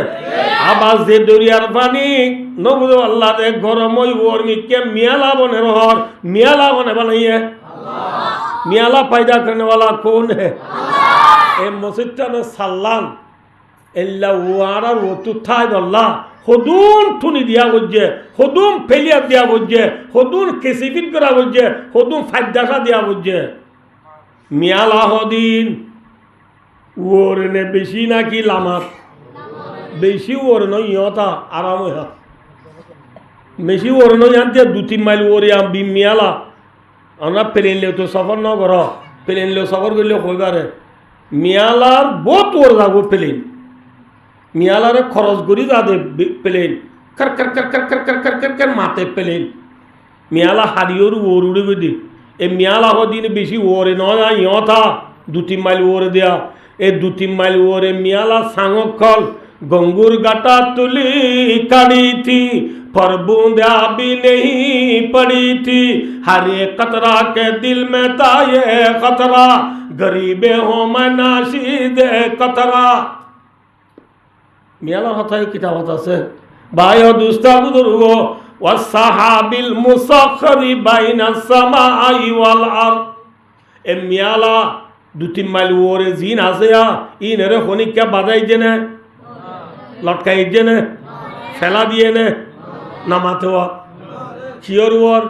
आवाज दे दरियार पानी नो बुझो अल्लाह दे गरम होई गर्मी के मियाला बने रहर मियाला बने बनाइए मियाला पैदा करने वाला कौन है ए मस्जिद में सल्लाम এল্লা ওয়ারার ওতু থাই আল্লাহ হদুন টুনি দিয়া বজে হদুন ফেলিয়া দিয়া বজে হদুন কেসিফিট করা বজে হদুন ফাইদাসা দিয়া বজে মিয়ালা হদিন ওরনে বেশি নাকি লামাত বেশি ওরন ইয়তা আরাম হয় বেশি ওরন জানতে 2-3 মাইল ওরে বি মিয়ালা আমরা প্লেন লে তো সফর ন কর প্লেন লে সফর করলে কইবারে মিয়ালার বহুত ওর যাবো প্লেন মিয়ালারে খরচ করি যাদে প্লেন কর কর কর কর কর কর কর কর কর মাতে প্লেন মিয়ালা হারিওর ওর উড়ে গদি এ মিয়ালা হদিন বেশি ওরে নয় ইয়তা 2-3 মাইল ওরে দেয়া এ 2-3 মাইল ওরে মিয়ালা সাংকল गंगूर गाटा तुली कड़ी थी पर बूंदा भी नहीं पड़ी थी हर एक कतरा के दिल में था ये खतरा गरीबे हो मैं नाशीद कतरा मियाला होता है किताब होता से भाई और दूसरा बुजुर्गो वसहाबिल मुसख्खरी बैन समाई वल अर्द ए मियाला 2-3 माइल ओरे जीन आसेया इनरे होनी क्या बाधाई जने लटकाई जने फैला दिए ने नामाते हुआ कियोर वर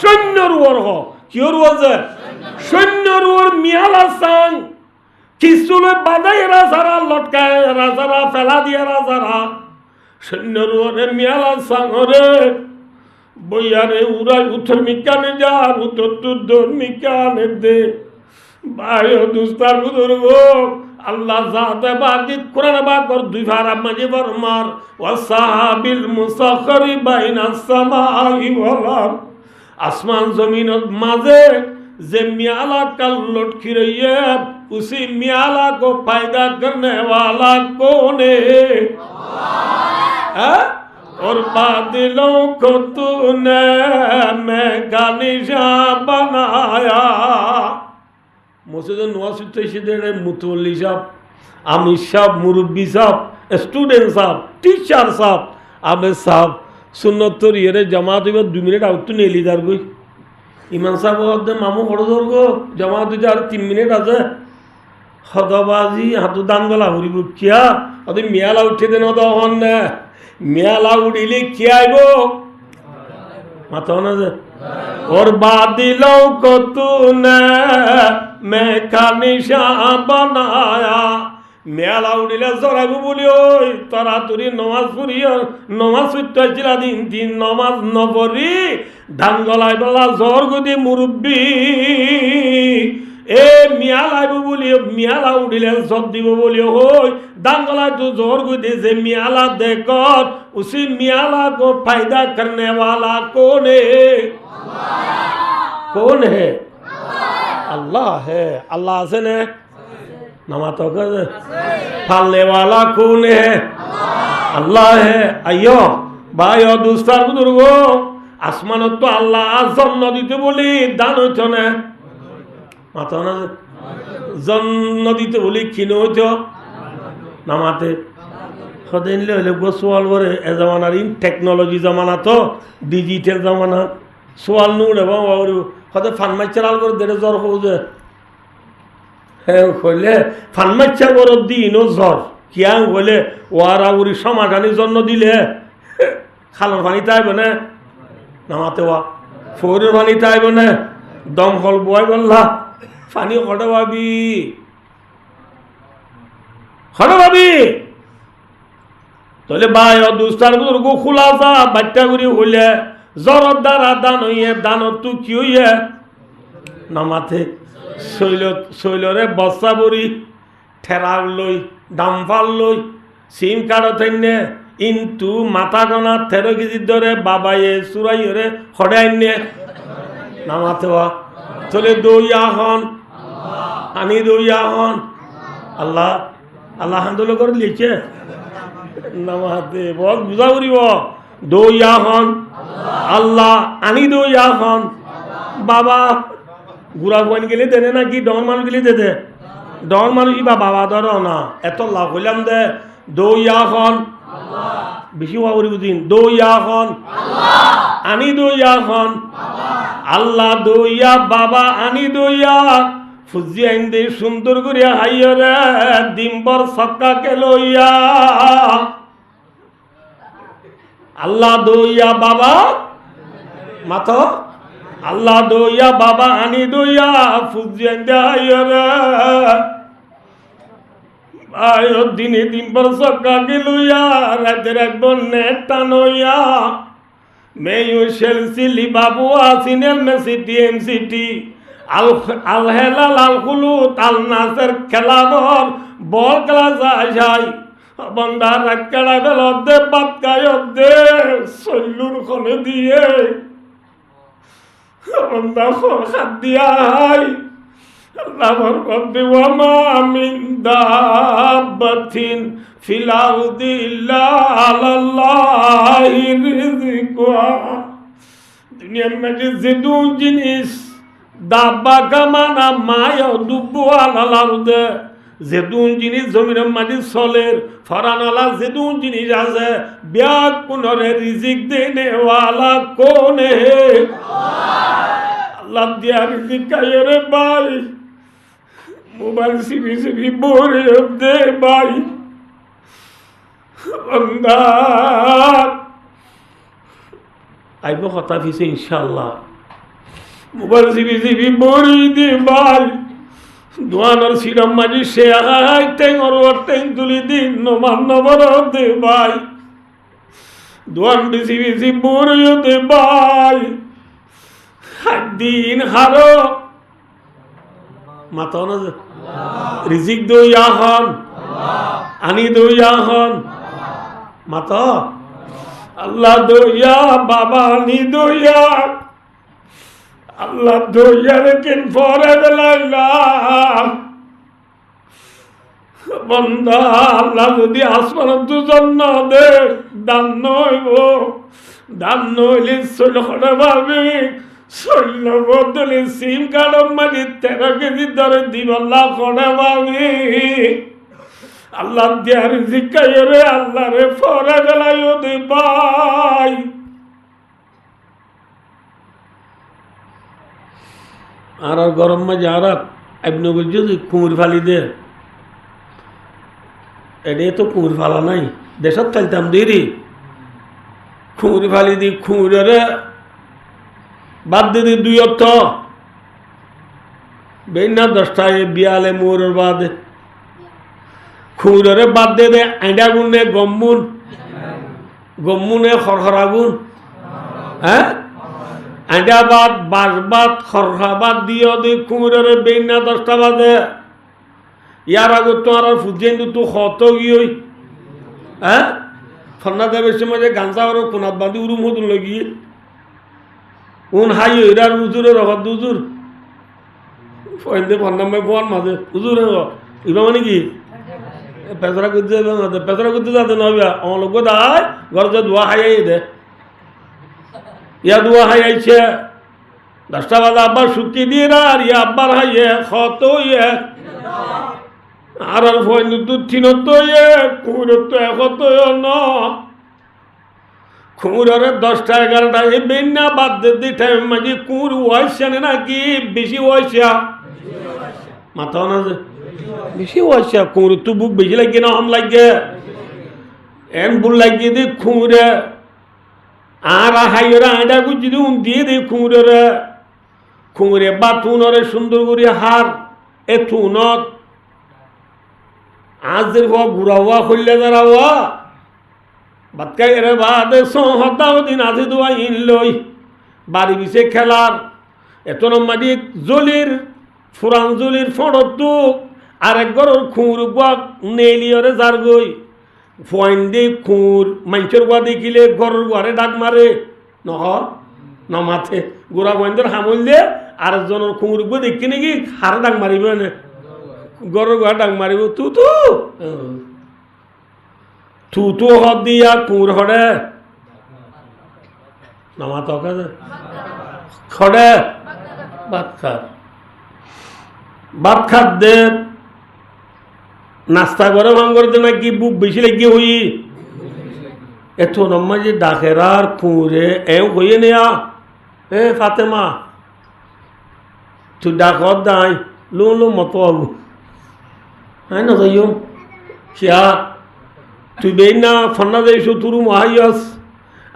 शन्यर वर हो कियोर वर जे शन्यर वर मियाला सांग किसुले बाधाई राजारा लटकाए राजारा फैला दिया राजारा शन्यर वर मियाला सांग रे बोयारे उरा उतर मिकाने जा उतर तू दोन मिकाने दे भाई दोस्तार बुजुर्गो अल्लाह जाते बादी कुरान बात कर दुफारा मजे फरमार वसाबिल मुसख्खरी बैन समाई वल अर्द आसमान जमीन माजे जे मियाला का लटकी रही है उसी मियाला को पैदा करने वाला कौन है और बादलों को तूने मेघा निशान बनाया মসজিদের নোয়া সুত্র এসে মুতওয়াল্লি সাহেব আমির সাহেব মুরব্বী সাহেব স্টুডেন্ট সাহেব টিচার সাহেব আবে সাহেব সুন্নতর ইয়েরে জামাত হইব 2 মিনিট আউট নেলি যার গই ইমাম সাহেব ওদের মামু বড় ধরব জামাত হইতে আর 3 মিনিট আছে হদবাজি হাতু দান গলা হরিব কিয়া ওদের মিয়ালা উঠে দেন তখন না মিয়ালা উড়িলে কি আইব মাথা না যে और बादलों को तूने मेघा निशान बनाया मेला उड़िले जराबू बोली ओई तोरा तुरी नमाज पढ़ियो नमाज पढ़ते चिला दिन दिन नमाज न पढ़ी ধান গলায় বেলা জ্বর গদি মুরব্বী এ মিয়া লাইবু বলি মিয়ালা উঠিলে জব দিব বলি হই দাঙ্গলা তো জোর গুদে যে মিয়ালা দেখত উসি मियाला को फायदा करने वाला कौन है कौन है अल्लाह है अल्लाह से ने नमातो कर फालने वाला कौन है अल्लाह है अयो भाई और दूसरा बुजुर्गो आसमान तो अल्लाह जन्म दिते बोली दान হইতো না মাতো না জন্ম দিতে বলি কিনো হইতো নামাতে সদাইন হলে গোসওয়াল করে এ জামানার ইন টেকনোলজি জামানা তো ডিজিটাল জামানা সোয়াল নুড়ে বাবা সদাই ফানমাইচার করে দেড়ে জ্বর হচ্ছে হ্যাঁ কইলে ফানমাইচার বড় দিনও জ্বর কিয়াং বলে ওয়ারা উড়ি সমাধানের জন্য দিলে খালার পানি তাইব না নামাতে ওয়া ফৌরের পানি তাইব না দম হল বয় বললা পানি হটে ভাবি তাহলে ভাই দুস্তার বুজুর্গ খুলাসা বাচ্চা গুড়ি হইলে জ্বরের দ্বারা দান হইয়ে দানত তু কি হইয়ে নামাতে শৈলরে বস্তা বড়ি ঠেরার লই ডাম্পার লই সিম কার্ড থাইনে ইন্তু মাথা গনা 13 কেজির ধরে বাবাইয়ে চুরাইরে হডাইনে নামাতে হওয়া চলে দইয়া হন আনি দইয়া হন আল্লাহ আল্লাহ হান্দল করে লিখে নামাতে বহুত বুঝা করিব দইয়া হন আল্লাহ আনি দইয়া হন বাবা গুড়া গোয়ান গেলে দেনে নাকি ডর মানুষ গেলে দে ডর মানুষই বা বাবা ধর না এত লাভ হইলাম দে দইয়া হন বেশি হওয়া করি বুঝিন দইয়া হন আনি দইয়া হন আল্লাহ দইয়া বাবা আনি দইয়া ফুজি আইন দে সুন্দর করিয়া হাইয়রে ডিম্বর সক্কাকে লইয়া আল্লাহ দইয়া বাবা মাথো আল্লাহ দইয়া বাবা আনি দইয়া ফুজি আইন দে হাইয়রে আয়ো দিনে ডিম্বর সক্কাকে লইয়া রাতের একদম নেট টানইয়া মেয়ু শেলসিলি বাবু আসিনেল মেসিটি এমসিটি আল হেলাল আল খুলুত আল নাসের খেলাঘর বল খেলা যায় বন্ধা রাখা বেল দে বাদ গায় দে শৈলুর খনে দিয়ে বন্ধা খাদ দিয়া হাই আল্লাহর কদ্দে ওয়ামা মিন দাব্বাতিন ফিল আরদি ইল্লা আলাল্লাহি রিজকুহা দুনিয়ার মধ্যে যে দুই জিনিস দাব্বা কামানা মায়া দুব্বু আলালারদে যে দুই জিনিস জমিনের মাঝে চলের ফরানালা যে দুই জিনিস আছে ব্যাগ পুনরে রিজিক দেনে ওয়ালা কোন হে আল্লাহ দিয়া রিজিক কায়রে ভাই মোবাইল সিবি বরে দে ভাই বন্দা আইব কথা ফিসে ইনশাআল্লাহ মোবাইল সিবি বরি দে ভাই দোয়ানোর সিরাম মাঝি সে আই টেঙর টেং তুলি দিন নমান নবর দে ভাই দোয়ান বিসি বরি দে ভাই দিন হারো মাতা না রিজিক দইয়া হন আনি দইয়া হন মাতা আল্লাহ দইয়া বাবা আনি দইয়া আল্লাহ দইয়া রেখেন ফরে বেলাইলাম বন্ধা আল্লাহ যদি আসমান দুজন না দে দান নইব দান নইলে চলে ভাবি শৈল বদলে সিম কার্ড মাঝে 13 কেজি ধরে দিবল্লা করে ভাবি আল্লাহ দিয়ার জিকাইরে আল্লাহ রে ফরে গেলাই দে ভাই আর গরম মাঝে আর আপনি বলছো যে কুমুর ফালি দে এটা তো কুমুর ফালা নাই দেশত ফেলতাম দেরি কুমুর ফালি দি কুমুরে বাদ দিয়ে দুই অর্থ বেনা 10টায় বিয়ালে মোরের বাদ খুঁড়রে বাদ দিয়ে দে আইডা গুনে গম্মুনে খরখরা গুণ হ্যাঁ আইডা বাদ বাঁশ বাদ খরখরা বাদ দিয়ে দে খুঁড়রে বেনা 10টা বাদে ইয়ার আগত তো আর ফুজেন তো কত গিয়ে হ্যাঁ ফন্না দেবের সময় যে গাঞ্জা আর কোনাত বাঁধি উরুম হতুন লাগিয়ে উন হাই এরার উজুরের রহত উজুর ফয়েন্দে ফন্নামে বোয়ার মাঝে উজুর ইবা মানে কি পেঁচরা করতে যাবে না পেঁচরা করতে যাতে নবে আমার লোক দায় ঘর যে দোয়া হাইয়াই দে ইয়া দোয়া হাইয়াইছে 10টা বাজে আব্বার শুকি দিয়ে না আর ইয়া আব্বার হাইয়ে কত ইয়ে আর ফয়েন্দ তো ঠিনত ইয়ে কুমুরের তো একত ন কুমুরের 10টা 11টা এ বেন্যা বাদ দিয়ে টাইম মাঝে কুমুর ওয়াইসা নাকি বেশি ওয়াইসা মাথা না যে বেশি ওয়াইসা কুমুর তো বুক বেশি লাগে না হাম লাগে এন বুল লাগিয়ে দে কুমুরে আর হাইয়েরা আডা গুজি দিয়ে দে কুমুরে বাথুনরে সুন্দর করে হার এ থুনত আজের ঘুরা হওয়া খুললে যারা হওয়া বাতকাই রে বাদে সহদাও দিন আজি দোয়া ইন লই বাড়ি বিছে খেলার এত নম্বর জলির ফুরান জলির ফড়ত আরেক গরর খুঁড় গুয়া নেলিয়রে যার গই ফয়েন দি খুঁড় মাঞ্চর গুয়া দেখিলে গরর গুয়ারে ডাক মারে নহ নমাথে গোড়া গোয়েন্দার হামল দিয়ে আরেকজনের খুঁড় গুয়া দেখি নাকি হারে ডাক মারিব না গরর গুয়া ডাক মারিব তু হদ দিয়া কুঁড় হড়ে নমা তো খড়ে ভাত খাত দে নাস্তা করে ভাঙ করতে নাকি বুক বেশি লাগিয়ে হই এত নম্মা যে ডাকেরার কুঁড়ে এ হইয়ে নেয়া এ ফাতেমা তুই ডাকত দাই লো মতো আলু হ্যাঁ না যাইও কিয়া তুই বেই না ফন্না যাইছো তুরু মহাইয়স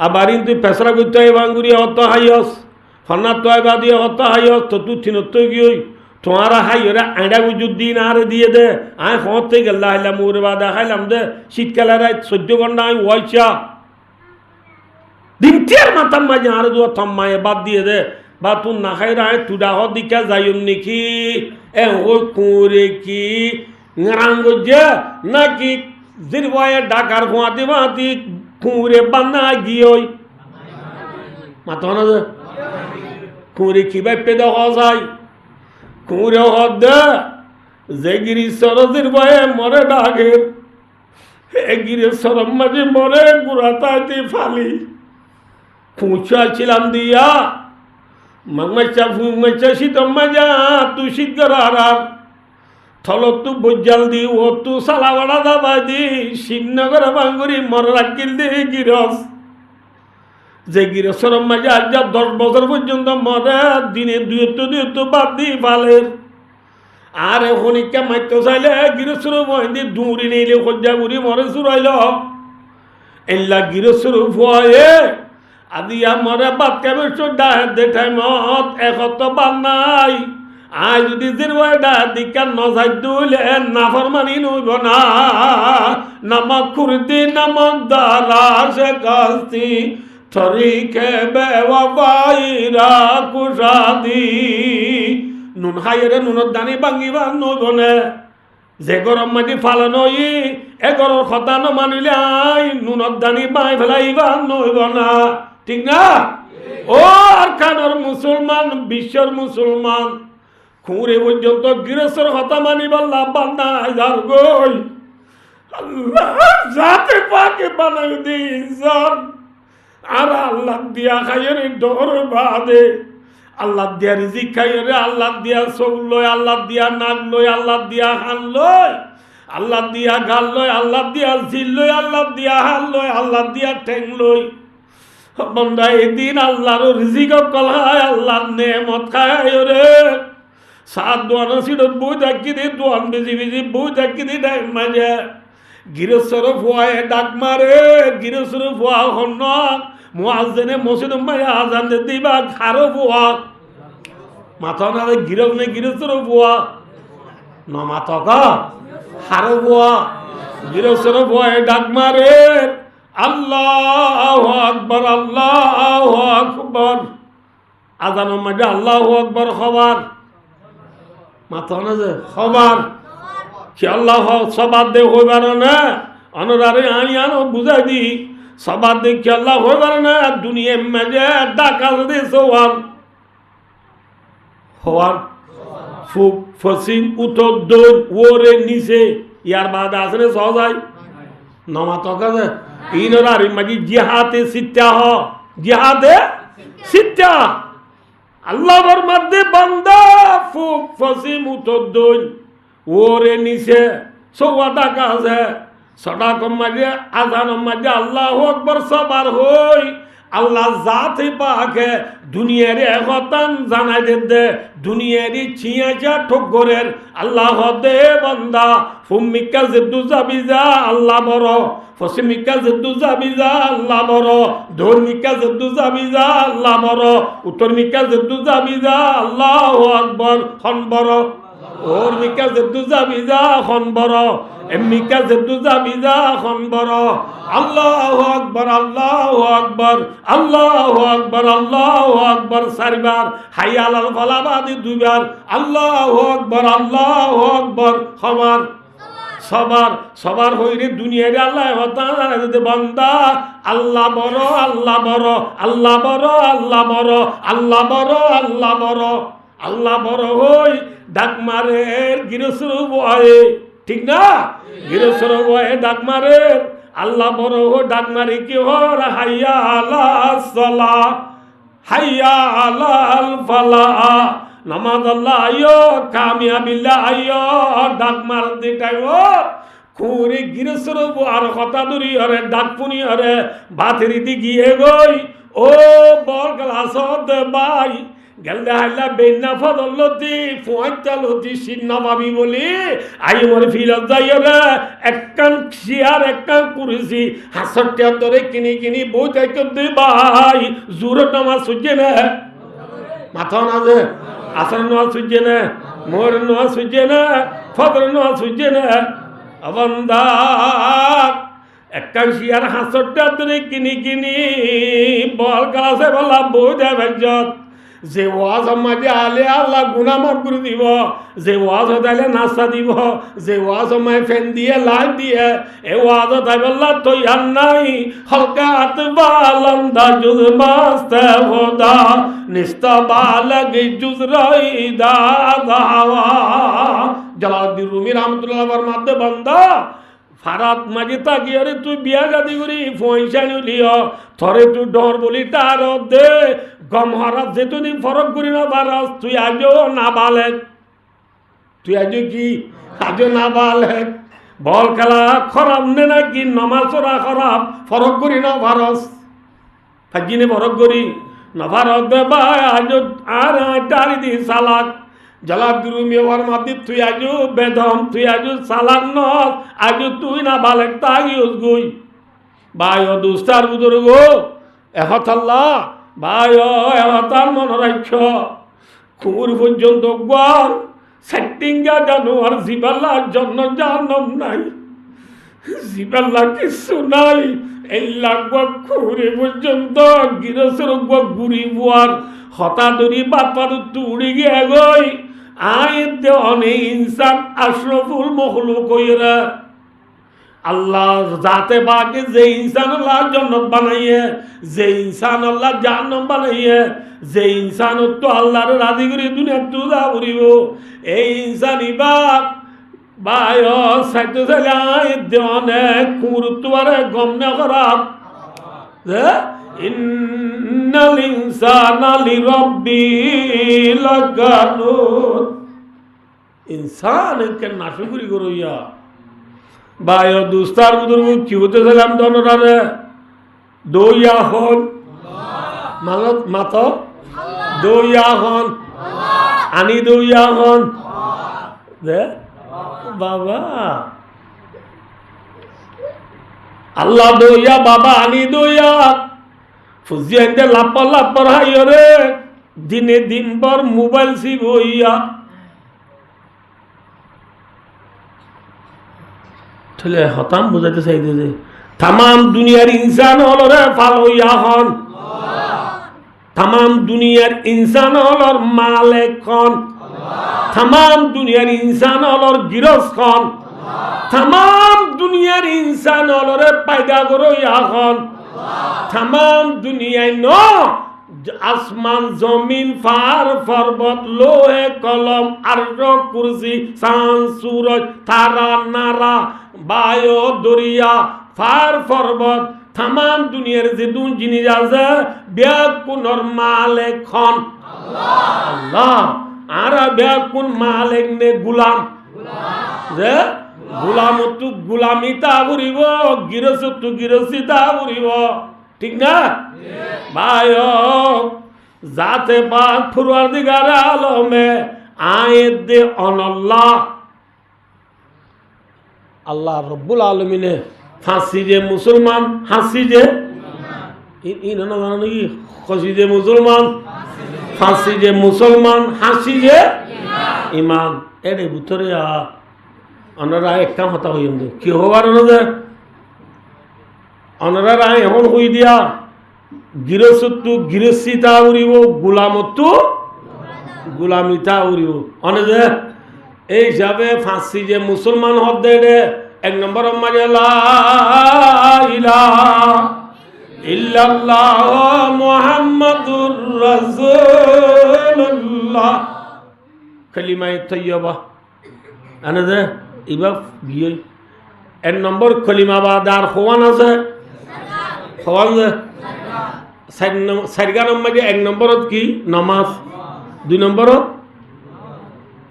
আবার তুই পেশরা করতে হয় বাঙ্গুরি অত হাইয়স ফন্না তো বা দিয়ে অত হাইয়স তো তুই থিনত গিয়ে তোমারা হাইয়রে আইডা গুজুর দিন আরে দিয়ে দে আয় হতে গেল হাইলাম ওরে বা দেখাইলাম দে শীতকালের 14 ঘন্টা আমি ওয়াইছা দিনটিয়ার মাতার মাঝে আরে দোয়া থম্মায় বাদ দিয়ে দে বা তুই না খাই রায় তুডা হ দিকা যাইম নাকি এ ও কুঁড়ে কি রাঙ্গজে নাকি জিরবায়ে ডাকার ফোঁয়াতে মাতি কুঁড়ে বান্না গিয়ে মাথা না যে কুঁড়ে কি ভাই পেদা হওয়া যায় কুঁড়ে হদ যে গিরিশ্বর জিরবায়ে মরে ডাকের এ গিরিশ্বর মাঝে মরে গুড়াতাতে ফালি পৌঁছাছিলাম দিয়া মাংমাচা শীতম মাজা তুই শীত করার থলত তু বজ্জাল দি ও তু সালাবাড়া দাবা দি শিবনগর বাঙ্গুরি মর রাখিল দি গিরস যে গিরসর মাঝে আজ 10 বছর পর্যন্ত মরে দিনে দুই বাদ দি ফালের আর এখন ইকা মাইতে চাইলে গিরসর মহিন্দি দৌড়ি নিলে সজ্জা ঘুরি মরে চুরাইল এল্লা গিরসর ভয়ে আদিয়া মরে বাদ কেবে ডাহে দেঠাই মত একত বাদ নাই আজ যদি জিরওয়াডা দিকা নজাই দুলে নাফরমানি নইব না নামক কুরদি নামক দারা সে কাস্তি তরিকে বেওয়াবাইরা কুশাদি নুন খাইরে নুনত দানি ভাঙিবা নইব না যে গরম মাটি ফালানো এ গরর কথা ন মানিলে আই নুনত দানি বাই ফেলাইবা নইব না ঠিক না ও আর খানোর মুসলমান বিশ্বর মুসলমান খুঁড়ে পর্যন্ত গৃহস্থর হতা মানিবার লাভ বান্ধা যার গই আল্লাহ যাতে পাকে বানাই দিন আর আল্লাহ দিয়া খাইয়ের ডর বাদে আল্লাহ দিয়া রিজিক খাইয়ের আল্লাহ দিয়া চৌ লয় আল্লাহ দিয়া নাক লয় আল্লাহ দিয়া হান লয় আল্লাহ দিয়া গাল লয় আল্লাহ দিয়া জিল লয় আল্লাহ দিয়া হান লয় আল্লাহ দিয়া ঠেং লয় বন্ধা এদিন আল্লাহর রিজিক কলায় আল্লাহর নেমত খায় রে সাত দোয়ানো সিডত বই থাকি দি দোয়ান বেজি বই থাকি দি ডাক মাঝে গিরস্বর ফুয়ায় ডাক মারে গিরস্বর ফুয়া হন মুয়াজ্জিনে মসজিদ মায়া আজান দিবা খারো ফুয়া মাথা না গিরস নে গিরস্বর ফুয়া ন মাথা কা খারো ফুয়া গিরস্বর ফুয়ায় ডাক মারে আল্লাহু আকবার আল্লাহু আকবার আজানের মাঝে আল্লাহু আকবার খবর মাথা না যে খবর কি আল্লাহ সবার দে হইবার না অনরারে আনি আনো বুঝাই দি সবার দে কি আল্লাহ হইবার না দুনিয়া মেজে ডাকাল দে সোয়ান হওয়ার ফুক ফসিম উত্তর দৌড় ওরে নিচে ইয়ার বাদ আসলে সহজাই নমাত কাজে ইনরারে মাজি জিহাতে সিত্তা হ জিহাদে সিত্তা আল্লাহর মধ্যে বান্দা ফুক ফসিম উত্তর দৌড় ওরে নিচে সৌয়াটা কাজে সদাকম মাঝে আজানম মাঝে আল্লাহু আকবার সবার হই আল্লাহ জাতে পাকে দুনিয়ার একতান জানাই দে দুনিয়ারি ছিয়াজা ঠোকরের আল্লাহ দে বান্দা ফুমিকা জিদ্দু জাবিজা আল্লাহ বড় পশ্চিমিকা জিদ্দু জাবিজা আল্লাহ বড় ধর্মিকা জিদ্দু জাবিজা আল্লাহ বড় উত্তরমিকা জিদ্দু জাবিজা আল্লাহু আকবার খন বড় ওর মিকা জিদ্দু জাবিজা খন বড় এমিকা জিদ্দু জাবিজা খন বড় আল্লাহু আকবার আল্লাহু আকবার আল্লাহু আকবার আল্লাহু আকবার চারবার হাইয়া আলাল ফালাবাদি দুইবার আল্লাহু আকবার সবার সবার সবার হইরে দুনিয়ারে আল্লাহ হতানা যদি বান্দা আল্লাহ বড় আল্লাহ বড় আল্লাহ বড় আল্লাহ বড় আল্লাহ বড় আল্লাহ বড় আল্লাহ বড় হই ডাক মারে গিরসুর বয়ে ঠিক না গিরসুর বয়ে ডাক মারে আল্লাহ বড় হো ডাক মারি কি হর হাইয়া আলা সালা হাইয়া আলাল ফালা নামাজ আল্লাহ আইয়ো কামিয়াবিল্লাহ আইয়ো ডাক মার দিটাই ও খুরি গিরসুর আর কথা দূরি হরে ডাক পুনি হরে বাতিরি দি গিয়ে গই ও বল গ্লাসত বাই গেলে হাইলা বেন্না ফদলতি ফুয়াইতালতি সিন্না ভাবি বলি আই মরে ফিলত যাইরে এককান শিয়ার এককান কুরসি হাসটে ধরে কিনি কিনি বই যাইতে দে ভাই জুরে নামাজ সুজে না মাথা না যে আসর নামাজ সুজে না মোর নামাজ সুজে না ফজর নামাজ সুজে না অবন্দা এককান শিয়ার হাসটে ধরে কিনি কিনি বল গাছে বলা বই যাবে জত যে ওয়াজ আমাদের আলে আল্লাহ গুনাহ মাফ করে দিব যে ওয়াজ হতাইলে নাস্তা দিব যে ওয়াজ আমায় ফ্যান দিয়ে লাইট দিয়ে এ ওয়াজ হতাইবে আল্লাহ তো ইয়ার নাই হলকা আতবালন্দা জুজ মাস্ত হোদা নিস্তা বালগ জুজ রাইদা দাওয়া জালালউদ্দিন রুমি রহমাতুল্লাহ ফরমাতে বান্দা ফারাত মাঝে তাকিয়ে রে তুই বিয়া গাদি করি পয়সা নিলিও থরে তুই ডর বলি তার দে গম হারাত যেতুদিন ফরক করি না বারাস তুই আজও না বালেক তুই আজও কি আজও না বালেক বল খেলা খরাব নে নাকি নমাজরা খরাব ফরক করি না ভারস ফাজিনে ফরক করি না ভারত দে ভাই আজও আর টারি দি সালাক জালালউদ্দিন রুমি ফরমাতি তুই আজও বেদম তুই আজও সালাক নস আজও তুই না বালেক তাই উসগুই ভাই ও দুস্তার বুজুর্গ এহত আল্লাহ ভাই ও এহতার মনে রাখ কুকুর পর্যন্ত গর সেটিংগা জানো আর জিবাল্লার জন্য জানম নাই জিবাল্লা কিছু নাই এই লাগব কুকুরে পর্যন্ত গিরসের গুড়ি বুয়ার হতাদরি বাপার তুড়ি গিয়ে গই আইতে অনেক ইনসান আশরফুল মখলুক কইরা আল্লাহ জাতে বাকে যে ইনসান আল্লাহ জন্নত বানাইয়ে যে ইনসান আল্লাহ জাহান্নাম বানাইয়ে যে ইনসান তো আল্লাহর রাজি করে দুনিয়া তুজা করিব এই ইনসানি বাপ বায় সাইতো চালাই দেওয়ানে কুরুতুয়ারে গমনে খারাপ ইন্নাল ইনসানা লিরাব্বি লাকানুত ইনসান কে নাশুকরি করইয়া বায় দুস্তার বুজুর্গ কি হতে ছিলাম দনরারে দইয়া হন মানত মাত দইয়া হন আনি দইয়া হন দে বাবা আল্লাহ দইয়া বাবা আনি দইয়া ফুজিয়াতে লাপর লাপর হাইরে দিনে দিন পর মোবাইল সিব হইয়া তাহলে হতাম বোঝাতে চাইতে যে তামাম দুনিয়ার ইনসান হল রে ফালইয়া হন তামাম দুনিয়ার ইনসান হলর মালেক হন তামাম দুনিয়ার ইনসান হলর গিরস হন তাম দুনিয়ার ইনসান অলরে পায়দা করো এখন তাম দুনিয়ায় ন আসমান জমিন ফার পর্বত লোহে কলম আরশ কুরসি চাঁদ সূরজ তারা নারা বায়ু দরিয়া ফার পর্বত তাম দুনিয়ার যে দুন জিনিস আছে ব্যাকুনর মালিক খন আল্লাহ আর ব্যাকুন মালিক নে গুলাম যে গুলাম তু গুলামিতা করিব গিরস তু গিরসিতা করিব ঠিক না ভাই যাতে পাক পরওয়ারদিগার আলমে আয়াত দে অনল্লাহ আল্লাহ রব্বুল আলামিনে ফাঁসি যে মুসলমান হাসি যে ইন না জানো নাকি খুশি যে মুসলমান ফাঁসি যে মুসলমান হাসি যে ইমান এর ভিতরে অনারা একটা কথা হইম দে কি হবার না অনারা এমন হই দিয়া গিরসত্তু গিরসিতা উড়িব গুলামত্তু গুলামিতা উড়িব অনে যে এই হিসাবে ফাঁসি যে মুসলমান হদ দে এক নম্বর মাঝে লা ইলাহা ইল্লাল্লাহ মুহাম্মাদুর রাসূলুল্লাহ কালিমায়ে তাইয়্যিবা আনে যে ইবা বিয়ে এক নম্বর কলিমা বাদার খোয়ান আছে খোয়ান যে চারিগা নম্বর এক নম্বরত কি নামাজ দুই নম্বরত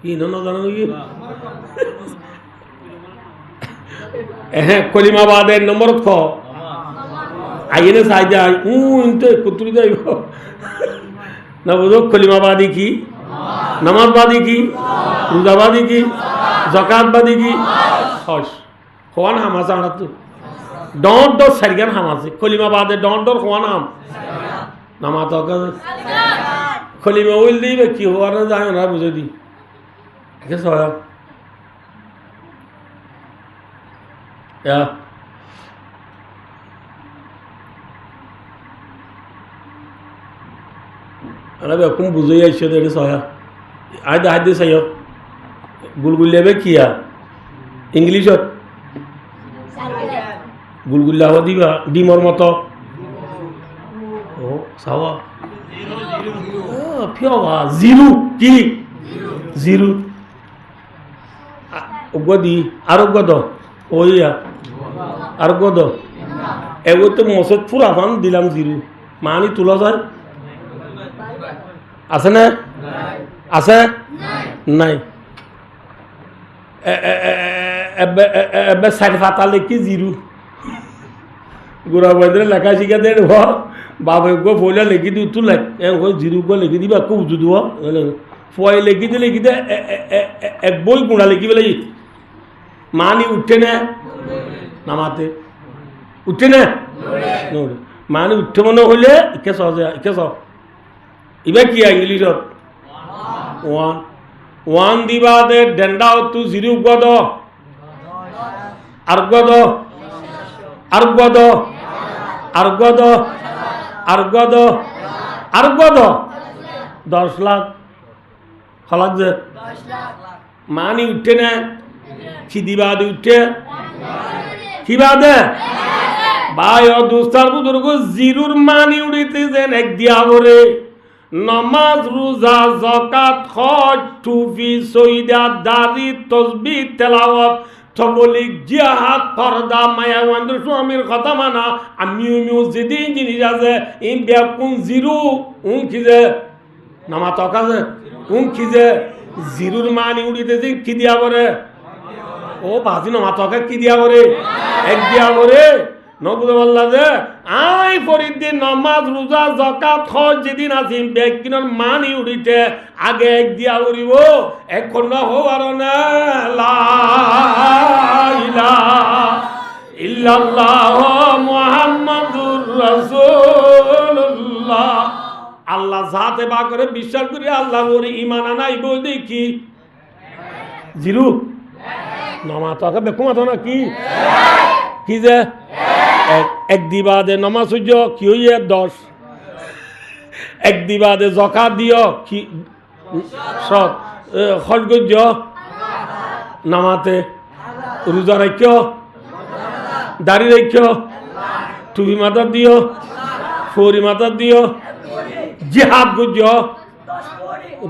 কি না জানো নাকি হ্যাঁ কলিমা বাদ এক নম্বরত খ আইনে চাই যায় কুতুরি যাইব না বুঝো কলিমা বাদি কি নামাজ বাদি কি রোজা বাদি কি জাকাত বাদি কি হজ খোয়ান হাম আছে আমরা তো ডর ডর সারিগান হাম আছে কলিমা বাদে ডর ডর খোয়ান হাম নামাজ কলিমা উইল দিবে কি হওয়ার না যায় না বুঝে দি ঠিক আছে বেকুম বুঝে আইসে দে সয়া আয় হাত দিয়ে চাই গুলগুলিয়াবে কিয়া ইংলিশত গুলগুল্লা হওয়া দিবা ডিমর মতো ও চাওয়া ফিওয়া জিরু কি জিরু দি আরোগ্য দ ওইয়া আরোগ্য দ এগো তো মসত ফুরা ফান দিলাম জিরু মানি তোলা যায় আছে না আছে নাই এবে সাইড ফাতা লেখি জিরু গুড়া বৈদ্রে লেখা শিখা দে বাবা গো ফইলা লিখি দিও তুই লেখ জিরু গো লিখি দিবা খুব উজু দিব ফয় লিখি দে এক বই গুণা লিখি পেলাই মানি উঠে না নামাতে উঠে না মানি উঠে মনে হইলে ইকে সহজে ইকে সহ ইবা কি ইংলিশত ওয়ান ওয়ান দিবা দে ডেন্ডা তু জিরু গদ আর গদ আর গদ আর গদ আর গদ আর গদ 10 লাখ খলাক যে মানি উঠে না কি দিবা দে উঠে কি বাদে ভাই ও দুস্তার বুজুর্গ জিরুর মানি উড়িতে যেন এক দিয়া বরে নামাজ রোজা যাকাত হজ টুপি সইদা দাড়ি তাসবিহ তেলাওয়াত তবলিগ জিহাদ পর্দা মায়াবন্ধু স্বামীর কথা মানা আমিও যেদিন জিনিস আছে ইন ব্যাকুন জিরু কি যে নামা তকা যে কি যে জিরুর মানি উড়িতেছে কি দিয়া করে ও বাজি নামা তকা কি দিয়া করে এক দিয়া করে নবুদে বললা যে আই ফরিদ্দিন নামাজ রোজা যাকাত হজ যেদিন আসিম ব্যক্তির মানি উড়িতে আগে এক দিয়া উড়িব এখন হওয়ার না লা ইলাহা ইল্লাল্লাহ মুহাম্মাদুর রাসূলুল্লাহ আল্লাহ জাতে বা করে বিশ্বাস করি আল্লাহ ওর ঈমান আনাইব দেখি জিরু নামাজ তো বেকুম আতো না কি যে এক দিবাদে নামাজ সূর্য কি হইয়ে 10 এক দিবাদে যাকাত দিও কি সৎ খরগজ্য নামাতে রোজা রাখ্য, দাড়ি রাখ্য, টুপি মাথার দিও, ফরি মাথার দিও, জিহাদ গুজ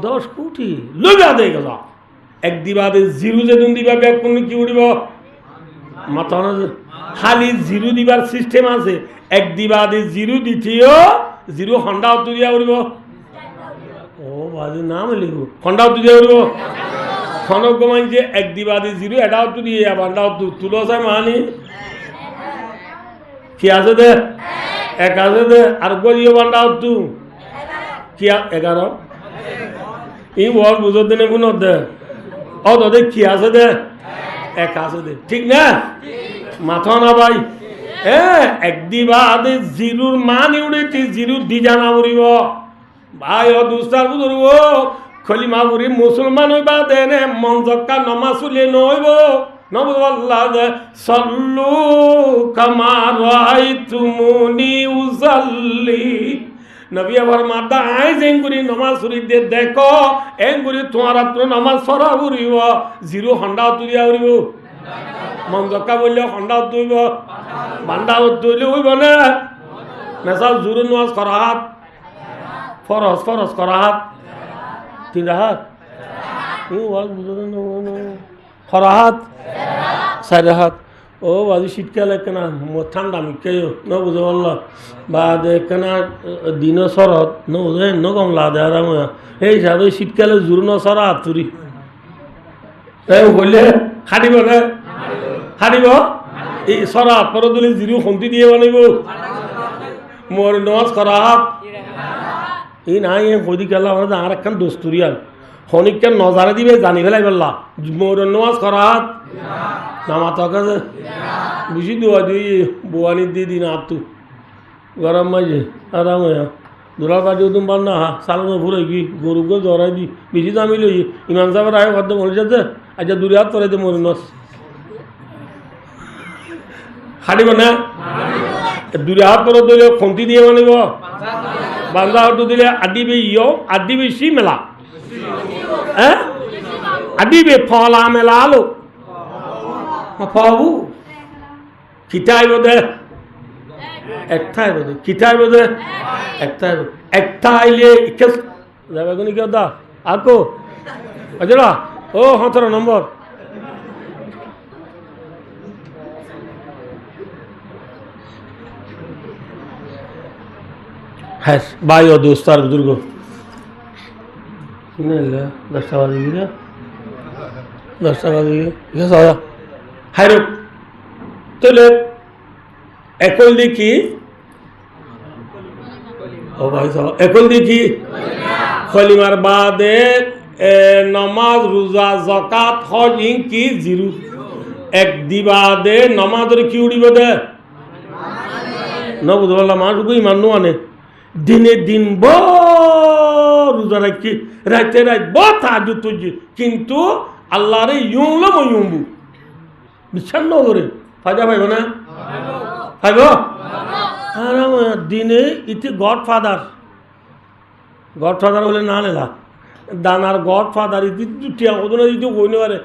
10 কোটি লগা দেয় গেল। এক দিবাদে জিরু যেদিন দিবা ব্যাগ কোন কি উড়িব মাথা খালি জিরু দিবার সিস্টেম আছে। এক দিবাদে জিরু দ্বিতীয় জিরু হন্ডা উত্তরিয়া উড়িব। ও বাজি নাম লিখব হন্ডা উত্তরিয়া উড়িব। খনক গমাই যে এক দিবাদে জিরু এটা উত্তরিয়ে বান্ডা তুলো চাই মানি কি আছে দে এক আছে দে আর গলিও বান্ডা উত্তু কি 11 এই বল বুঝো দিনে কোন দে ও তোদের কি আছে দে এক আছে দে ঠিক না মাথা না ভাই এক দিবাদে জিরুর মান উড়িতে জিরু দি জানা উড়িব ভাই ও দুস্তার বুঝব খলিমা বুড়ি মুসলমান হইবা দেনে মঞ্জক্কা নমাজ উলিয়ে নইব নবুল্লাহ সল্লু কামা রাআইতুমুনি উসাল্লি নবী আবার মাদা আইজ এঙ্গুরি নমাজ উড়িতে দেখো এঙ্গুরি তোমার রাত্র নমাজ সরা উড়িব জিরু হন্ডা তুলিয়া উড়িব মঞ্জক্কা বললে হন্ডা তুইব বান্ডা তুইলে উইব না মেসাল জুরু নমাজ করা হাত ফরজ ফরজ করা হাত 3 হাত করা হাত 4 হাত ও বাজু শীতকালে কেনা ঠান্ডা মিকেও ন বুঝে বললো বা কেনা দিন শরৎ ন বুঝে ন কমলা দে আর এই হিসাবে শীতকালে জুরু ন সরা হাত তুরি বললে খাটিব না খাটিব এই সরা হাত পর দিলে জিরু খন্তি দিয়ে বানাইব মোর নমাজ করা হাত এই নাই কদি গেল আমরা আর একখান দস্তুরিয়াল খনিকখান নজারে দিবে জানি ফেলাই বললা মোর নমাজ করা হাত নামাতা কাছে বেশি দোয়া দিই বোয়ানি দিয়ে দিন আত্মু গরম মাঝে আরাম হয়ে দোলার পাটি উদম পার না সালানো ভুলে কি গরুকে জড়াই দি বেশি দামি লই ইমাম সাহেবের আয় খাদ্য মরে যাচ্ছে আচ্ছা দূরে হাত তরাইতে মরে নস খাটিব না দূরে হাত তর দিলে খন্তি দিয়ে মানিব বান্দা হাতটো দিলে আদিবে ইয় আদিবে সি মেলা হ্যাঁ আদিবে ফলা মেলা আলো পাবু কিতাই বোধে একটাই বোধে কিতাই বোধে একটাই একটা আইলে যাবে কোনি কেউ দা আকো বুঝলা ও 17 নম্বর হ্যাঁ ভাই ও দোস্তার বুজুর্গ কিনে 10টা বাজে গিয়ে 10টা বাজে গিয়ে হাইরো তোলে একল দেখি ও ভাই একল দেখি খলিমার বাদে নমাজ রোজা যাকাত হজ কি জিরু এক দিবাদে নমাজের কি উড়িব দে ন বুঝ বললাম মানুষ ইমান নো আনে দিনে দিন রোজা রাখি রাইতে রাইত তাহাজ্জুদ তুজি কিন্তু আল্লাহরে ইউংলো ময়ুম্বু বিশ্বাস নগরে ফায়দা পাইব না পাইব আরাম দিনে ইতি গডফাদার হলে না নেলা দানার গডফাদার ইতি টিয়া কদনা ইতি কইনে পারে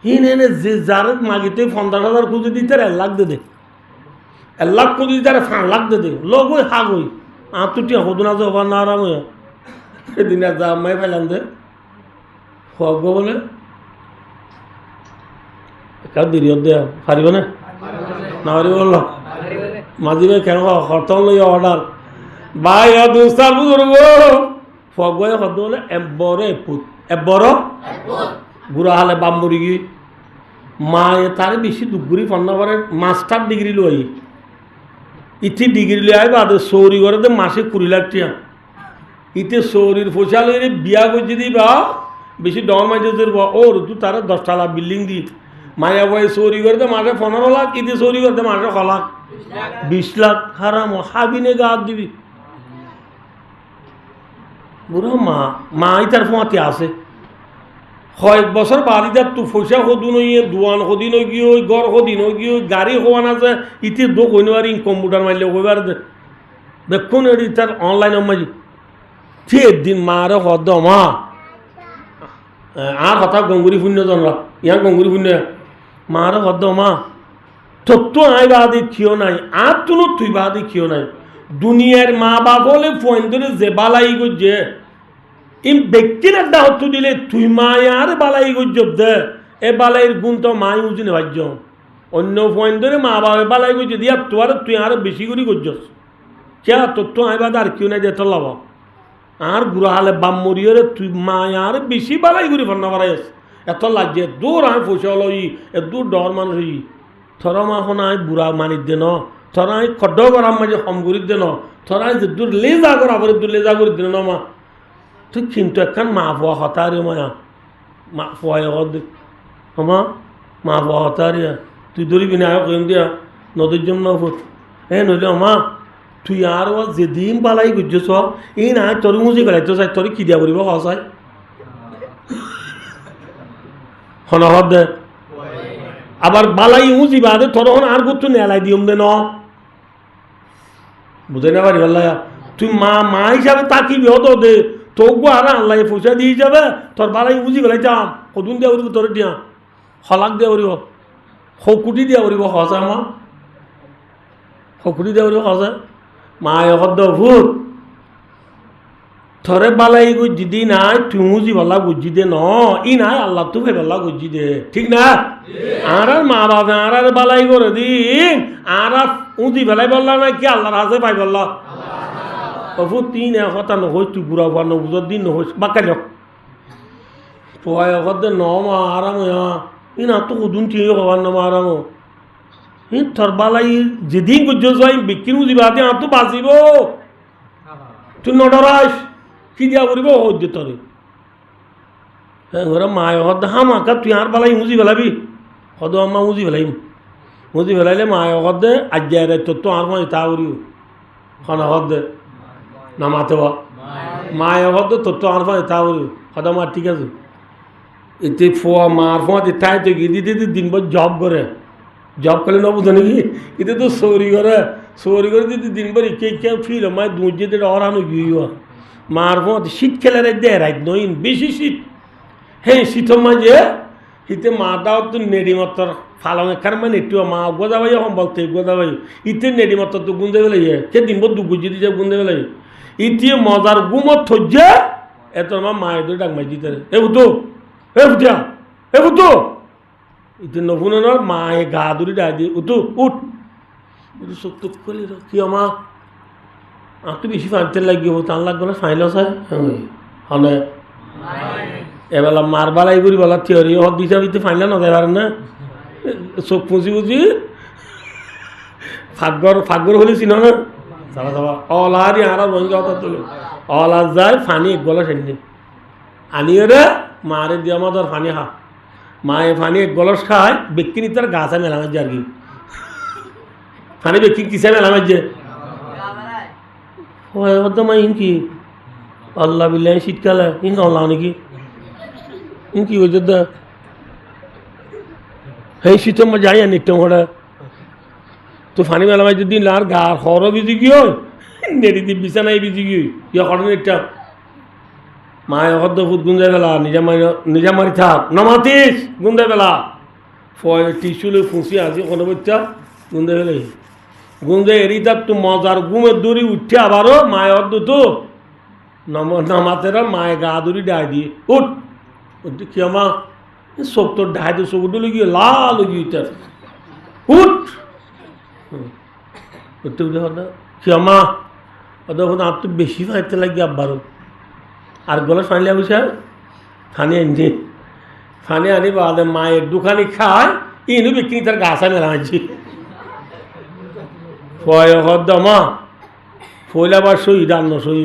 হিনে যে যার মাগিতে 50,000 খুঁজে দিতে 1 লাখ দে 1 লাখ খুঁজে দিতে 5 লাখ দে লোক ওই হাগ ওই তো টিয়া কদনা যাবার না আরাম সেদিন যা মাই ফেলাম দে হক বলে কার দেরিয়ত দেয়া পারিব না না পারিব বলল মাঝি ভাই কেন হরতাল লই অর্ডার ভাই দুস্তার বুজুর্গ ফগয়ে হদ বলে এবরে পুত এবর গুড়া হালে বামবুরিগি মায়ে তার বেশি দুগুরি ফন্না করে মাস্টার ডিগ্রি লই ইতি ডিগ্রি লই আই বাদে সৌরি করে দে মাসে 20 লাখ টিয়া ইতে সৌরির পয়সা লই বিয়া করে দিবা বেশি ডর মাইজে ওর তুই তারা 10 তলা বিল্ডিং দি মায়া বয় চৌরি করতে মাসে 15 লাখ ইতি চৌরি করতে মাসে 1 লাখ 20 লাখ হারাম হাবিনে গাত দিবি বুড়া মা ইতার ফোঁয়াতে আছে কয়েক বছর বাড়িতে তু পয়সা সদু নইয়ে দোয়ান সদি নই গিয়ে গড় সদি নই গিয়ে গাড়ি হওয়া না যে ইতি দো কইনে পারি কম্পিউটার মারলে কইবার দে বেক্ষণ এটি তার অনলাইন মাঝি ঠিক দিন মারে হদ মা আর হঠাৎ গঙ্গুরি শূন্য জনরা ইয়ার গঙ্গুরি শূন্য মার হদ মা তত্ত্ব আই বাদি কিয় নাই আর তুলো তুই বাদি কিয় নাই দুনিয়ার মা বাপ হলে ফোন ধরে যে বালাই গজ্জে ইম ব্যক্তির একটা হত্য দিলে তুই মা আর বালাই গজ্জব দে এ বালাইয়ের গুণ তো মাই উজি নেবাজ্য অন্য ফোন ধরে মা বাবা বালাই গজ্জে দিয়া তোর তুই আর বেশি করে গজ্জস কে তত্ত্ব আই বাদ আর কিয় নাই যেত লাভ আর গুড়া হালে বাম মরিয়রে তুই মা আর বেশি বালাই করে ফন্না বাড়াইস এত লাগছে দূর আমি পয়সা হলো এ দূর ডর মানুষ থর মা এখন আই বুড়া মানিত দে ন থর আই খড্ড করার মাঝে হম করি দে ন থর আই দূর লেজা করা পরে দূর লেজা করে দিল না মা তুই কিন্তু একখান মা ফুয়া হতারে মায়া মা ফুয়াই মা মা ফুয়া হতারে তুই ধরিবি না কেন দিয়া নদীর জন্য নইলে মা তুই আর যেদিন বালাই গুজছ এই না তোর মুজি গেলাইতো চাই তোর কি দিয়া পড়ব সচাই হনহর দে আবার বালাই উজি বাদে তোর আর গুতো নেলাই দিম দে ন বুঝে না পারি ভাল্লা তুই মা মা হিসাবে তাকিবি হতো দে তোক আর আল্লাহ পয়সা দিয়ে যাবে তোর বালাই উজি গেলাই যাম কদুন দিয়া উড়ব তোর দিয়া হলাক দিয়া উড়ব হকুটি দিয়া উড়ব সচা মা হকুটি দিয়া উড়ব সচা মায় হদ ভূত থরে বালাই গুজি দি নাই তুই উজি বালা গুজি দে ন ই নাই আল্লাহ তু ভাই বালা গুজি দে ঠিক না আর মা বাবা আর বালাই করে দিন আর উজি বেলাই বললা না কি আল্লাহর হাতে পাই বললা ভূত তিন কথা নহই তুই বুড়া বুড়া নবুজর দিন নহই বাক্কা যাও পোয়াই হদ ন মা আরাম ই না তো উদুন ঠিক হবার না মা আরাম তোর বালাই যেদিন গুজ যাই বিক্রি উজি বাদে আর তো বাঁচিব তুই নডরাস কি দিয়া করিব হদ্য তরে হ্যাঁ ওরা মায় হদ হামাকা তুই আর বালাই উজি বেলাবি হদ আমা উজি বেলাইম উজি বেলাইলে মায় হদ আজ যায় তোর তো আর মানে তা করিও খানা হদ না মাতে মায় হদ তোর তো আর মানে তা করিও হদ আমার ঠিক আছে এতে ফোয়া মার ফোয়া তাই তো গিয়ে দিতে দিনভর জব করে জব করলে না বুঝো নাকি এতে তো চৌরি করে দিতে দিনভর কে ফিল মায় দুধ যেতে অরানো গিয়ে মার ফোঁত শীত খেলে দে রাইত নইন বেশি শীত হ্যাঁ শীতের মাঝে শীতে মাটাও তো নেড়ি মতর ফালং এখান মানে একটু মা গোদা ভাই এখন বলতে গোদা ভাই ইতে নেড়ি মতর তো গুন্দে বেলাই কে দিনভর দু গুজি দিয়ে গুন্দে বেলাই ইতিয়ে মজার গুমত থজ্জে এত মা মায়ের ধরে ডাক মাই দিতে এ বুতো এ বুটিয়া এ বুতো ইতে নবুনের মায়ে গা ধরে ডাক দিয়ে উঠু উঠ চোখ টুক করে কি আমা আর তো বেশি ফাইতে লাগিব তার লাগবে না ফাইল চাই হলে এবেলা মার বালাই করি বলা থিওরি হক দিশা দিতে ফাইলে না যাই পারেন না চোখ পুঁজি পুঁজি ফাগর হলে চিনো না চাবা চাবা অলা দি আর ভঙ্গি কথা তুলো অলা যায় ফানি এক গলা সেন আনিয়ে রে মারে দিয়া মাদার ফানি খা মায়ে ফানি এক গলস খায় বেক্কি নি তার গাছা মেলামাজ আর কি ফানি বেক্কি কিসে মেলামাজ যে মা ইনকি আল্লাহ বিল্লাহ শীতকালে ইন আল্লাহ নাকি ইনকি ওই যে সেই শীতের মা যাই আর নিত্যম হঠাৎ তো ফানি মেলামাই যদি আর গা হর বিজি গিয়ে নেড়ি দি বিছানায় বিজি গিয়ে ইয়ে হঠাৎ একটা মায় হদ্দ ফুট গুঞ্জে বেলা নিজা মারি থাক নমাতিস গুন্দে বেলা টিসুলে ফুঁসি আসি কোনো বাচ্চা গুন্দে বেলাই গুঞ্জে এরি তার তো মজার ঘুমের দড়ি উঠছে আবারও মায় অর্ধ তো নামাতেরা মায়ে গা দড়ি ডাই দিয়ে উঠ উঠতে কি আমা চোখ তোর ডাই দিয়ে চোখ উঠে গিয়ে লাল গিয়ে তার উঠ উঠতে উঠে হতো কি আমা ওদের আর তো বেশি ফাইতে লাগি আব্বারও আর গলা ফাইলে বসে ফানি আনছি ফানি আনি বাদে মায়ের দোকানে খায় ইনু বিক্রি তার গাছা মেলা আনছি ফয় হদ্দমা ফইলাবার সই রান্ন সই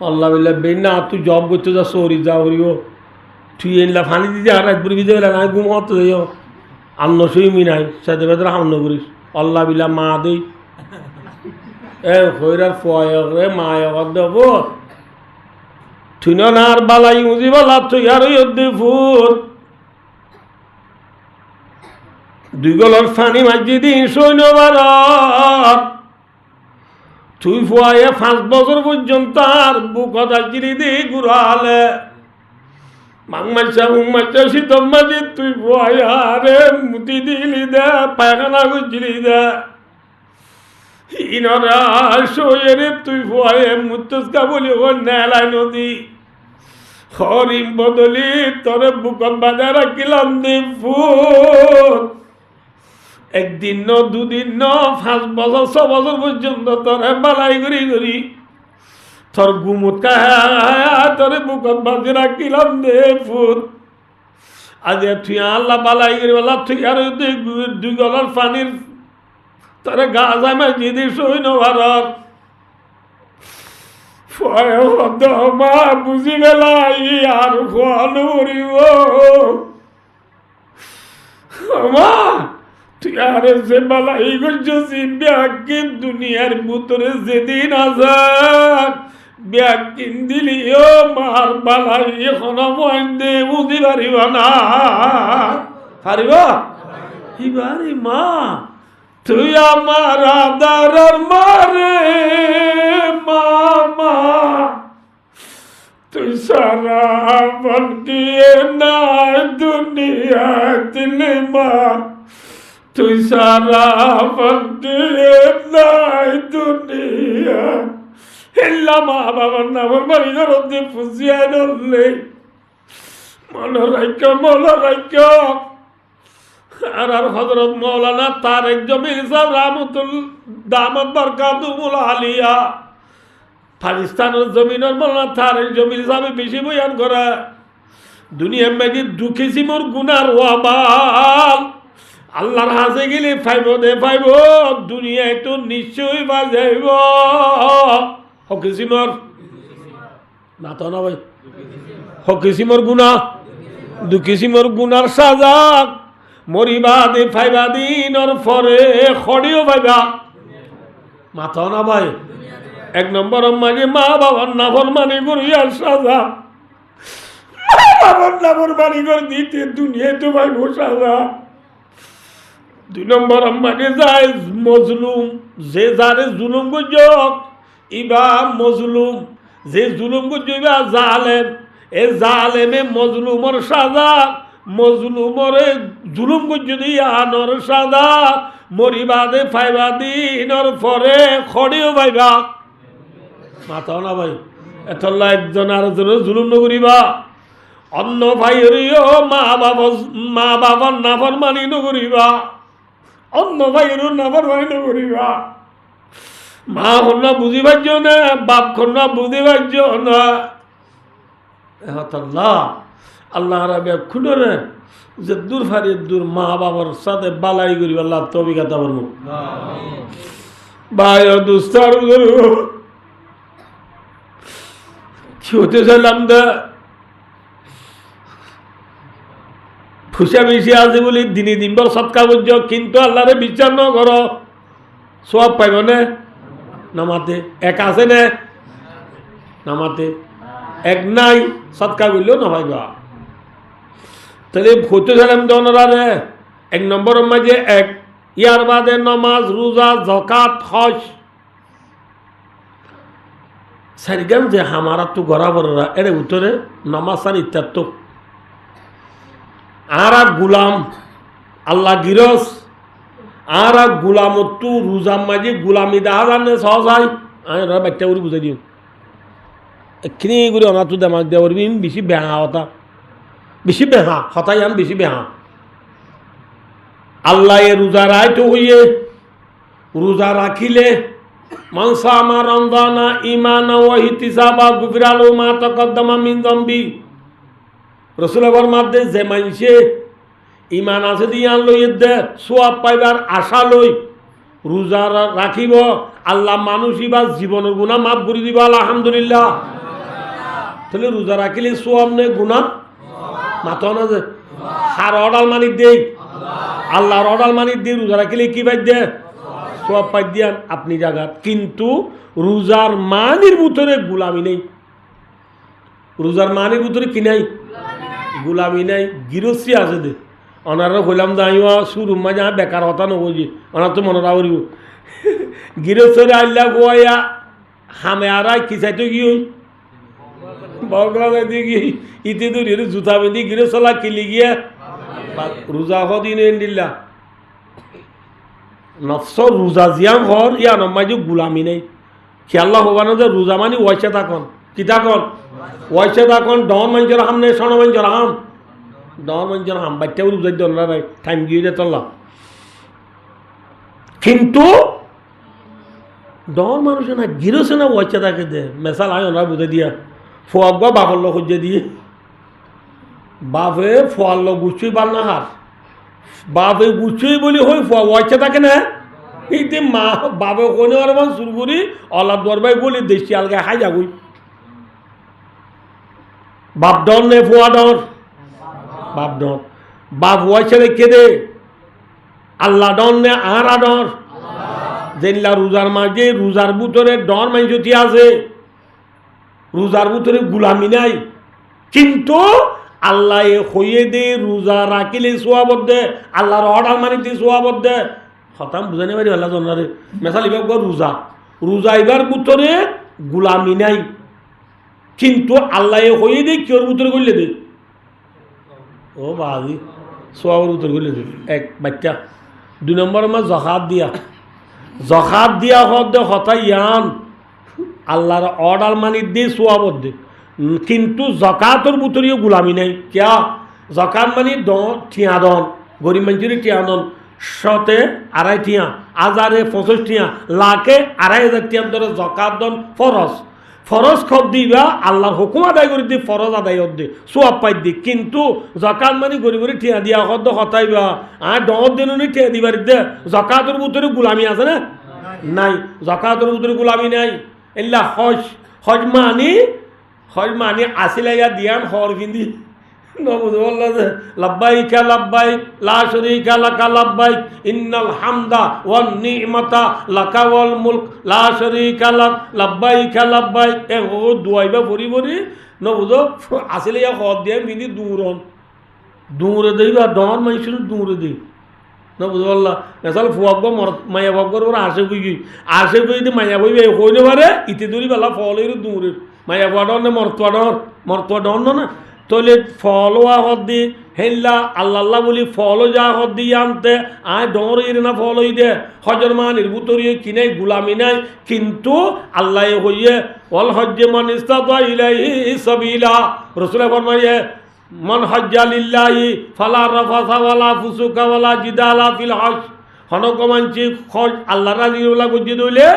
আল্লাহ বিল্লাহ বেন না তুই জব করতে যা সরি যা হরিও তুই এনলা ফানি দিতে আর একবার বিজে গেলে না ঘুম হতো যাইও আন্ন সই মি নাই সাথে ভেতরে হামন করিস আল্লাহ বিল্লাহ মা দেই এ হইরার ফয় রে মায় হদ্দব তুই না আর বালাই উজি বালা তুই আর ওই অদ্দে ফুট দুই গলার ফানি মাঝি দিন সৈন্যবার তুই ফুয়াইয়া 5 বছর পর্যন্ত আর বুক দার্জিলি দি ঘুরালে মাংমাচা শীতল মাঝে তুই বয়ারে মুতি দিলি দে পায়খানা করছিলি দে ইনরা শোয়েরে তুই বয়ে মুতস্কা বলি ও নেলাই নদী হরিম বদলি তোরে বুকন বাজার রাখিলাম দে ফুট একদিন ন দুদিন ন 5 বছর 6 বছর পর্যন্ত তোরে বালাই করি তোর গুমুত তোরে বুকন বাজে রাখিলাম দে ফুট আজ তুই আল্লাহ বালাই করি বলা তুই আর 2 গলার পানির তোরে গা জামাই যদি সই নভার মা বুঝি বেলাই আর খোয়ানো করিব মা তুই আর যে বালাই করছি ব্যাগিন দুনিয়ার ভিতরে যেদিন আসার ব্যাগিন দিলি ও মার বালাই এখন মন্দে বুঝি পারিব না পারিব এবারে মা তুই আমার আদার মারে মামা তুই সারা বন দিয়ে না দুনিয়া দিলে মা তুই সারা বন দিয়ে নাই দুনিয়া হেল্লা মা বাবার নামের বাড়ি ধরতে ফুসিয়া ধরলে মনোরাজ্য আর হযরত মাওলানা তারেক জমির সাহেব রাহমাতুল দামাত বরকাতুহুল আলিয়া পাকিস্তানের জমিনের মাওলানা তারেক জমির সাহেব বেশি বয়ান করে দুনিয়ার মাঝে দুঃখেছি মোর গুনার ওয়াবাল আল্লাহর হাতে গেলে পাইব দুনিয়ায় তো নিশ্চয়ই বাজাইব হকেছি মোর না তো না ভাই হকেছি মোর গুনাহ দুঃখেছি মোর গুনার সাজা মরিবা দে ফাইবা দিনর পরে খড়িও পাইবা মাথা না ভাই 1 নম্বর মাঝে মা বাবার নাফরমানি করিয়ার সাজা মা বাবার নাফরমানি করে দিতে দুনিয়ায় তো ভাইব সাজা 2 নম্বর মাঝে যায় মজলুম যে যারে জুলুম করছক ইবা মজলুম যে জুলুম করছ ইবা জালেম এ জালেমে মজলুমর সাজা মজলুমরে জুলুম যদি আনর সাদা মরিবাদে ফাইবা দিনর পরে খড়িও পাইবা মাথাও না ভাই এতলা একজন আর জুলুম নকরিবা অন্য ভাইয়েরও মা বাবার নাফরমানি নকরিবা অন্য ভাইয়েরও নাফরমানি নকরিবা মা খন্না বুঝি পারছ না বাপ খন্না বুঝি পারছ না এতল্লাহ আল্লাহ রাবে খুনরে যে দূর ফারি দূর মা বাবার সাথে বালাই করি আল্লাহ তৌফিক আতা করব ভাই ও দুস্তার কি হতে চাইলাম দা ফুসা বেশি আছে বলি দিনে দিনবার সৎকা করছ কিন্তু আল্লাহরে বিচার ন কর সব পাইব না নামাতে এক আছে না নামাতে এক নাই সৎকা করলেও না পাইবা তাহলে হতে চাইলাম দনরারে 1 নম্বর মাঝে 1 ইয়ার বাদে নামাজ রোজা যাকাত হজ সারিগাম যে হামারা তো গরাবররা এর উত্তরে নামাজ আর ইত্যাত্ত আরা গুলাম আল্লাহ গিরস আরা গুলামত্তু রোজার মাঝে গুলামি দেখা জানে সহজ হয় আমি বাচ্চা করে বুঝাই দিও এক্ষিনি করে অনাথ দেমাক দেওয়ার বেশি বেহা হতা বেশি বেহা হতাই আন বেশি বেহা আল্লাহ এ রোজা রায় তো হইয়ে রোজা রাখিলে মানসা আমার রমজানা ইমান ওয়াহিতিসাবা গুফিরালো মা তাকদ্দামা মিন যামবি রাসূলের মাধ্যমে যে মানুষে ইমান আছে দিয়ান লইয়ে দে সোয়াব পাইবার আশা লই রোজা রাখিব আল্লাহ মানুষই বা জীবনের গুনাহ মাফ করে দিব আলহামদুলিল্লাহ তাহলে রোজা রাখিলে সোয়াব নে গুনাহ মাথা না যে হার অডাল মানি দেই আল্লাহর অডাল মানি দিয়ে রোজা রাখিলে কি পাই দে সব পাই দিয়ান আপনি জায়গা কিন্তু রোজার মানির ভিতরে গুলামি নেই রোজার মানির ভিতরে কি নাই গুলামি নাই গিরস্তি আছে দে ওনারা হইলাম দাঁড়িয়ে শুরু মাঝে বেকার হতা নবজি ওনার তো মনে রাখব গিরস্তরে আল্লাহ গোয়া হামে আরাই কি চাইতো কি হই বলগুলা দিয়ে গিয়ে ইতে দূর জুতা বেঁধে গিরে চলা কিলি গিয়ে রোজা দিন দিল্লা নফস রোজা জিয়াম হর ইয়া নম্মাই যে গুলামি নেই খেয়াল্লা হবানো যে রোজা মানে ওয়াইসে থাকন কি থাকন ওয়াইসে থাকন ডন মঞ্চের হাম নেই সন মঞ্চের হাম ডন মঞ্চের হাম বাচ্চাও রোজার জন্য নাই টাইম গিয়ে তল্লা কিন্তু ডর মানুষ না গিরোছে না ওয়াইসে থাকে দে মেসাল আয় ওনারা বুঝে দিয়া ফোয়াব বাপর লোক খুঁজে দিয়ে বাপে ফোয়ার লোক গুছুই বাল না হার বাপে গুছুই বলি হই ফোয়া ওয়াইসে থাকে না এইতে মা বাপে কোনে আর শুরু করি অলাদ দরবাই বলি দেশি আলগা হাই যাগুই বাপ ডর নে ফোয়া ডর বাপ ডর বাপ ওয়াইসে রেখে দে আল্লাহ ডর নে আর ডর যেগুলা রোজার মাঝে রোজার ভিতরে ডর মাইজতি আছে রোজার ভিতরে গুলামি নাই কিন্তু আল্লাহ হইয়ে দে রোজা রাখিলে সোয়াবদ্ধে আল্লাহর অর্ডার মানিতে সোয়াবদ্ধে হতাম বুঝানি পারি আল্লাহ জনারে মেসাল এবার রোজা রোজা এবার ভিতরে গুলামি নাই কিন্তু আল্লাহ হইয়ে দে কিওর ভিতরে করলে দে ও বাদি সোয়াবের ভিতরে করলে দে এক বাচ্চা 2 নম্বর আমার জখাত দিয়া হদ্দে হতাই ইয়ান আল্লাহর অর্ডার মানি দিয়ে সোয়াবদ্ধে কিন্তু জকাতর ভিতরেও গুলামি নাই কিয়া জকাত মানি ঠিয়া দন গরিব মানুষের ঠিয়া দন শতে 2.5 টিয়া হাজারে 25 টিয়া লাখে 2.5 টিয়ার ধরে জকাত দন ফরজ খব দিবা আল্লাহর হুকুম আদায় করে দি ফরজ আদায় হদ্দে সোয়াব পাই দি কিন্তু জকাত মানি গরিবের ঠিয়া দিয়া হদ্দ হতাইবা আর 10 দিন ঠিয়া দিবার দে জকাতর ভিতরে গুলামি আছে না নাই জকাতর ভিতরে গুলামি নাই এল্লা হজ মানি আসিলাইয়া দিয়ান হর কিন্দি লাব্বাইকা লাব্বাইক লা শারীকা লাকা লাব্বাইক ইন্নাল হামদা ওয়ান নি'মাতা লাকা ওয়াল মুলক লা শারীকা লাক লাব্বাইকা লাব্বাইক এ ও দুয়াইবা ভরি নবুঝো আসিলাইয়া হর দিয়ান কিন্দি দূরে দেইবা ডর মাইশুন দূরে দেই না বুঝতে পারলা এসাল ফুয়াব মায়া ভাবগর ওরা আসে কই মায়া বই হইলে পারে ইতে দূরি বেলা ফলের দূরের মায়া ফুয়া ডর না মরতুয়া ডর না তলে ফলোয়া হদ দি হেল্লা আল্লাহ বলি ফলো যা হদ দি আনতে আয় ডর এর না ফল হই দে হজর মানির বুতরিয়ে কিনাই গুলামি নাই কিন্তু আল্লাহ হইয়ে ওয়াল হজ্জে মান ইস্তাতা ইলাইহি সাবিলা রাসূল ফরমায়ে মান হজ্জা লিল্লাহি ফালা রাফাসা ওয়ালা ফুসুকা ওয়ালা জিদালা ফিল হজ হনক মানছি হজ আল্লাহর রাজিউল্লাহ গজি দইলে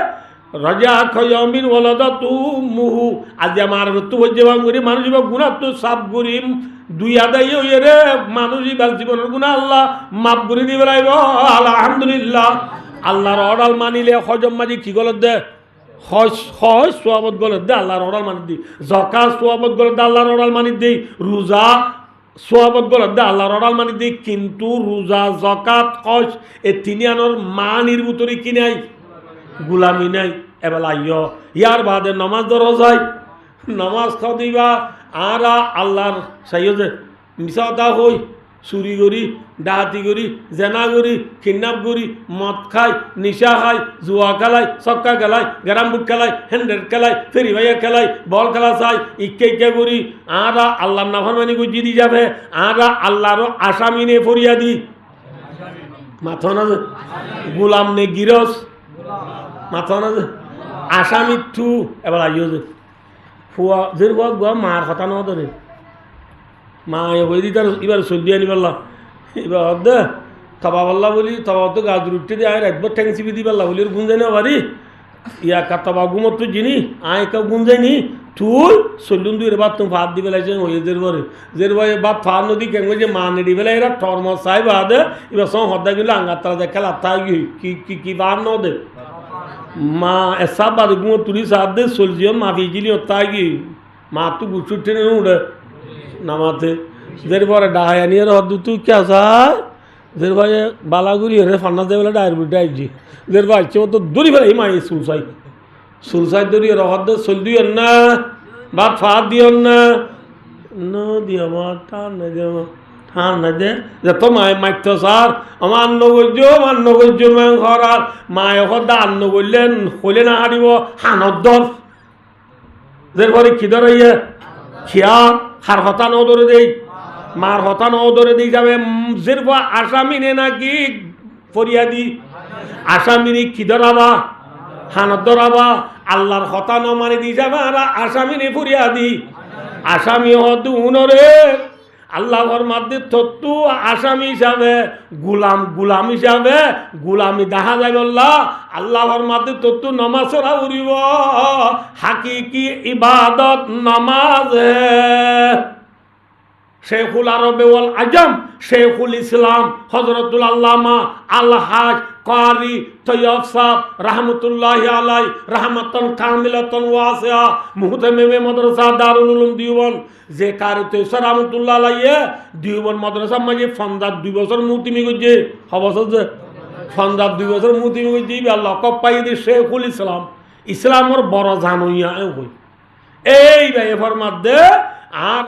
রাজা খয়ামিন ওয়ালাদাতু মুহু আজ আমার রতু হজ্জে বাঙ্গুরি মানুষ বা গুনাহ তো সাব গরিম দুই আদাই হইয়ে রে মানুষ বাল জীবনের গুনাহ আল্লাহ মাফ করে দিবে লাইব আলহামদুলিল্লাহ আল্লাহর অর্ডার মানিলে হজম মাজি কি গলত দে হজ সোয়াবত গলত দে আল্লাহর অর্ডার মানি দি যাকাত সোয়াবত গলত দে আল্লাহর অর্ডার মানি দেই রোজা সোয়াবত গলত দে আল্লাহর অর্ডার মানি দেই কিন্তু রোজা যাকাত হজ এই তিনিয়ানোর মানির ভিতরে কি নাই গুলামি নাই এবেলা ইয়ার বাদে নমাজ দরজ হয় নমাজ খাও দিবা আর আল্লাহর সাইয়দে মিসাদা হই চুরি করি ডাহাতি করি জেনা করি কিডন্যাপ করি মদ খায় নিশা খায় জুয়া খেলায় চক্কা খেলায় গ্যারাম বুট খেলায় হ্যান্ডেল খেলায় ফেরি ভাইয়া খেলায় বল খেলা চাই ইকে করি আর আল্লাহর নাফরমানি গুজি দি যাবে আর আল্লাহরও আসামি নে ফরিয়া দি মাথা না গোলাম নে গিরস মাথা না আসামি থু এবার আইও যে ফুয়া যে গুয়া মার কথা ন ধরে মা বই দি তার এবার সর্দি আনি পারলাম এবার দে তবা পাল্লা বলি তবা তো গাছ রুটি দিয়ে আয় একবার ঠ্যাং চিপি দি পারলা বলি গুণ যায় না পারি ইয়া কা তবা গুমত তুই জিনি আয় কেউ গুণ যায়নি তুই চলুন দুই বাদ তুমি ভাত দি পেলাইছে হয়ে যের ভাই বাদ ফার নদী কেন যে মা নেড়ি পেলাই এরা টর্ম চাই বাদ এবার সব হদ্দা গেলে আঙ্গার তারা দেখে লাথা কি বার ন দে মা এসা বাদ গুমো তুলি সাথ দে চলছিও মাফি জিলি তাই কি মা তো গুছু টেনে উঠে নামাতে যের পরে ডাহাই আনিয়ে হদ্দু তুই কে চাই যের ভাই বালাগুড়ি হেরে ফান্না দেয় বলে ডায়ের বুড়ি আইছি যের ভাই ইচ্ছে মতো দড়ি ফেলে মাই সুলসাই দড়ি হদ্দে চল দিও না ভাত ফাত দিও না দিও মা টান না দিও ঠান না দে যে তো মায় মাইত সার আমার আন্ন করছো মায় ঘর আর মায় হদ্দা আন্ন করলেন হলে না হারিব হানত দর যের পরে কি ধর ইয়ে খিয়া হার হতা ন ধরে দেই মার হতা ন ধরে দেই যাবে যেরবা আসামিনে নাকি ফরিয়াদি আসামিনি কি ধরাবা হানত ধরাবা আল্লাহর হতা ন মানে দি যাবে আর আসামিনে ফরিয়াদি আসামি হতু উনরে আল্লাহর মাধ্যমে তত্ত্ব আসামি হিসাবে গুলাম হিসাবে গুলামি দেখা যায় বললা আল্লাহর মাধ্যমে তত্ত্ব নমাজরা উড়িব হাকিকি ইবাদত নামাজ শেখুল আরবে ওয়াল আজম শেখুল ইসলাম হজরতুল আল্লামা আল হাজ কারি তৈয়ব সাহ রহমতুল্লাহ আলাই রহমতন কামিলাতন ওয়াসিয়া মুহতামিমে মাদ্রাসা দারুল উলুম দিওবন যে কারি তৈয়ব রহমতুল্লাহ আলাইয়ে দিওবন মাদ্রাসা মাঝে ফন্দার 2 বছর মুতিমি গজে হবছর যে ফন্দার 2 বছর মুতিমি গজে আল্লাহ কপ পাই দি শেখুল ইসলাম ইসলামর বড় জানুইয়া হই এই ভাই ফরমাদ দে আর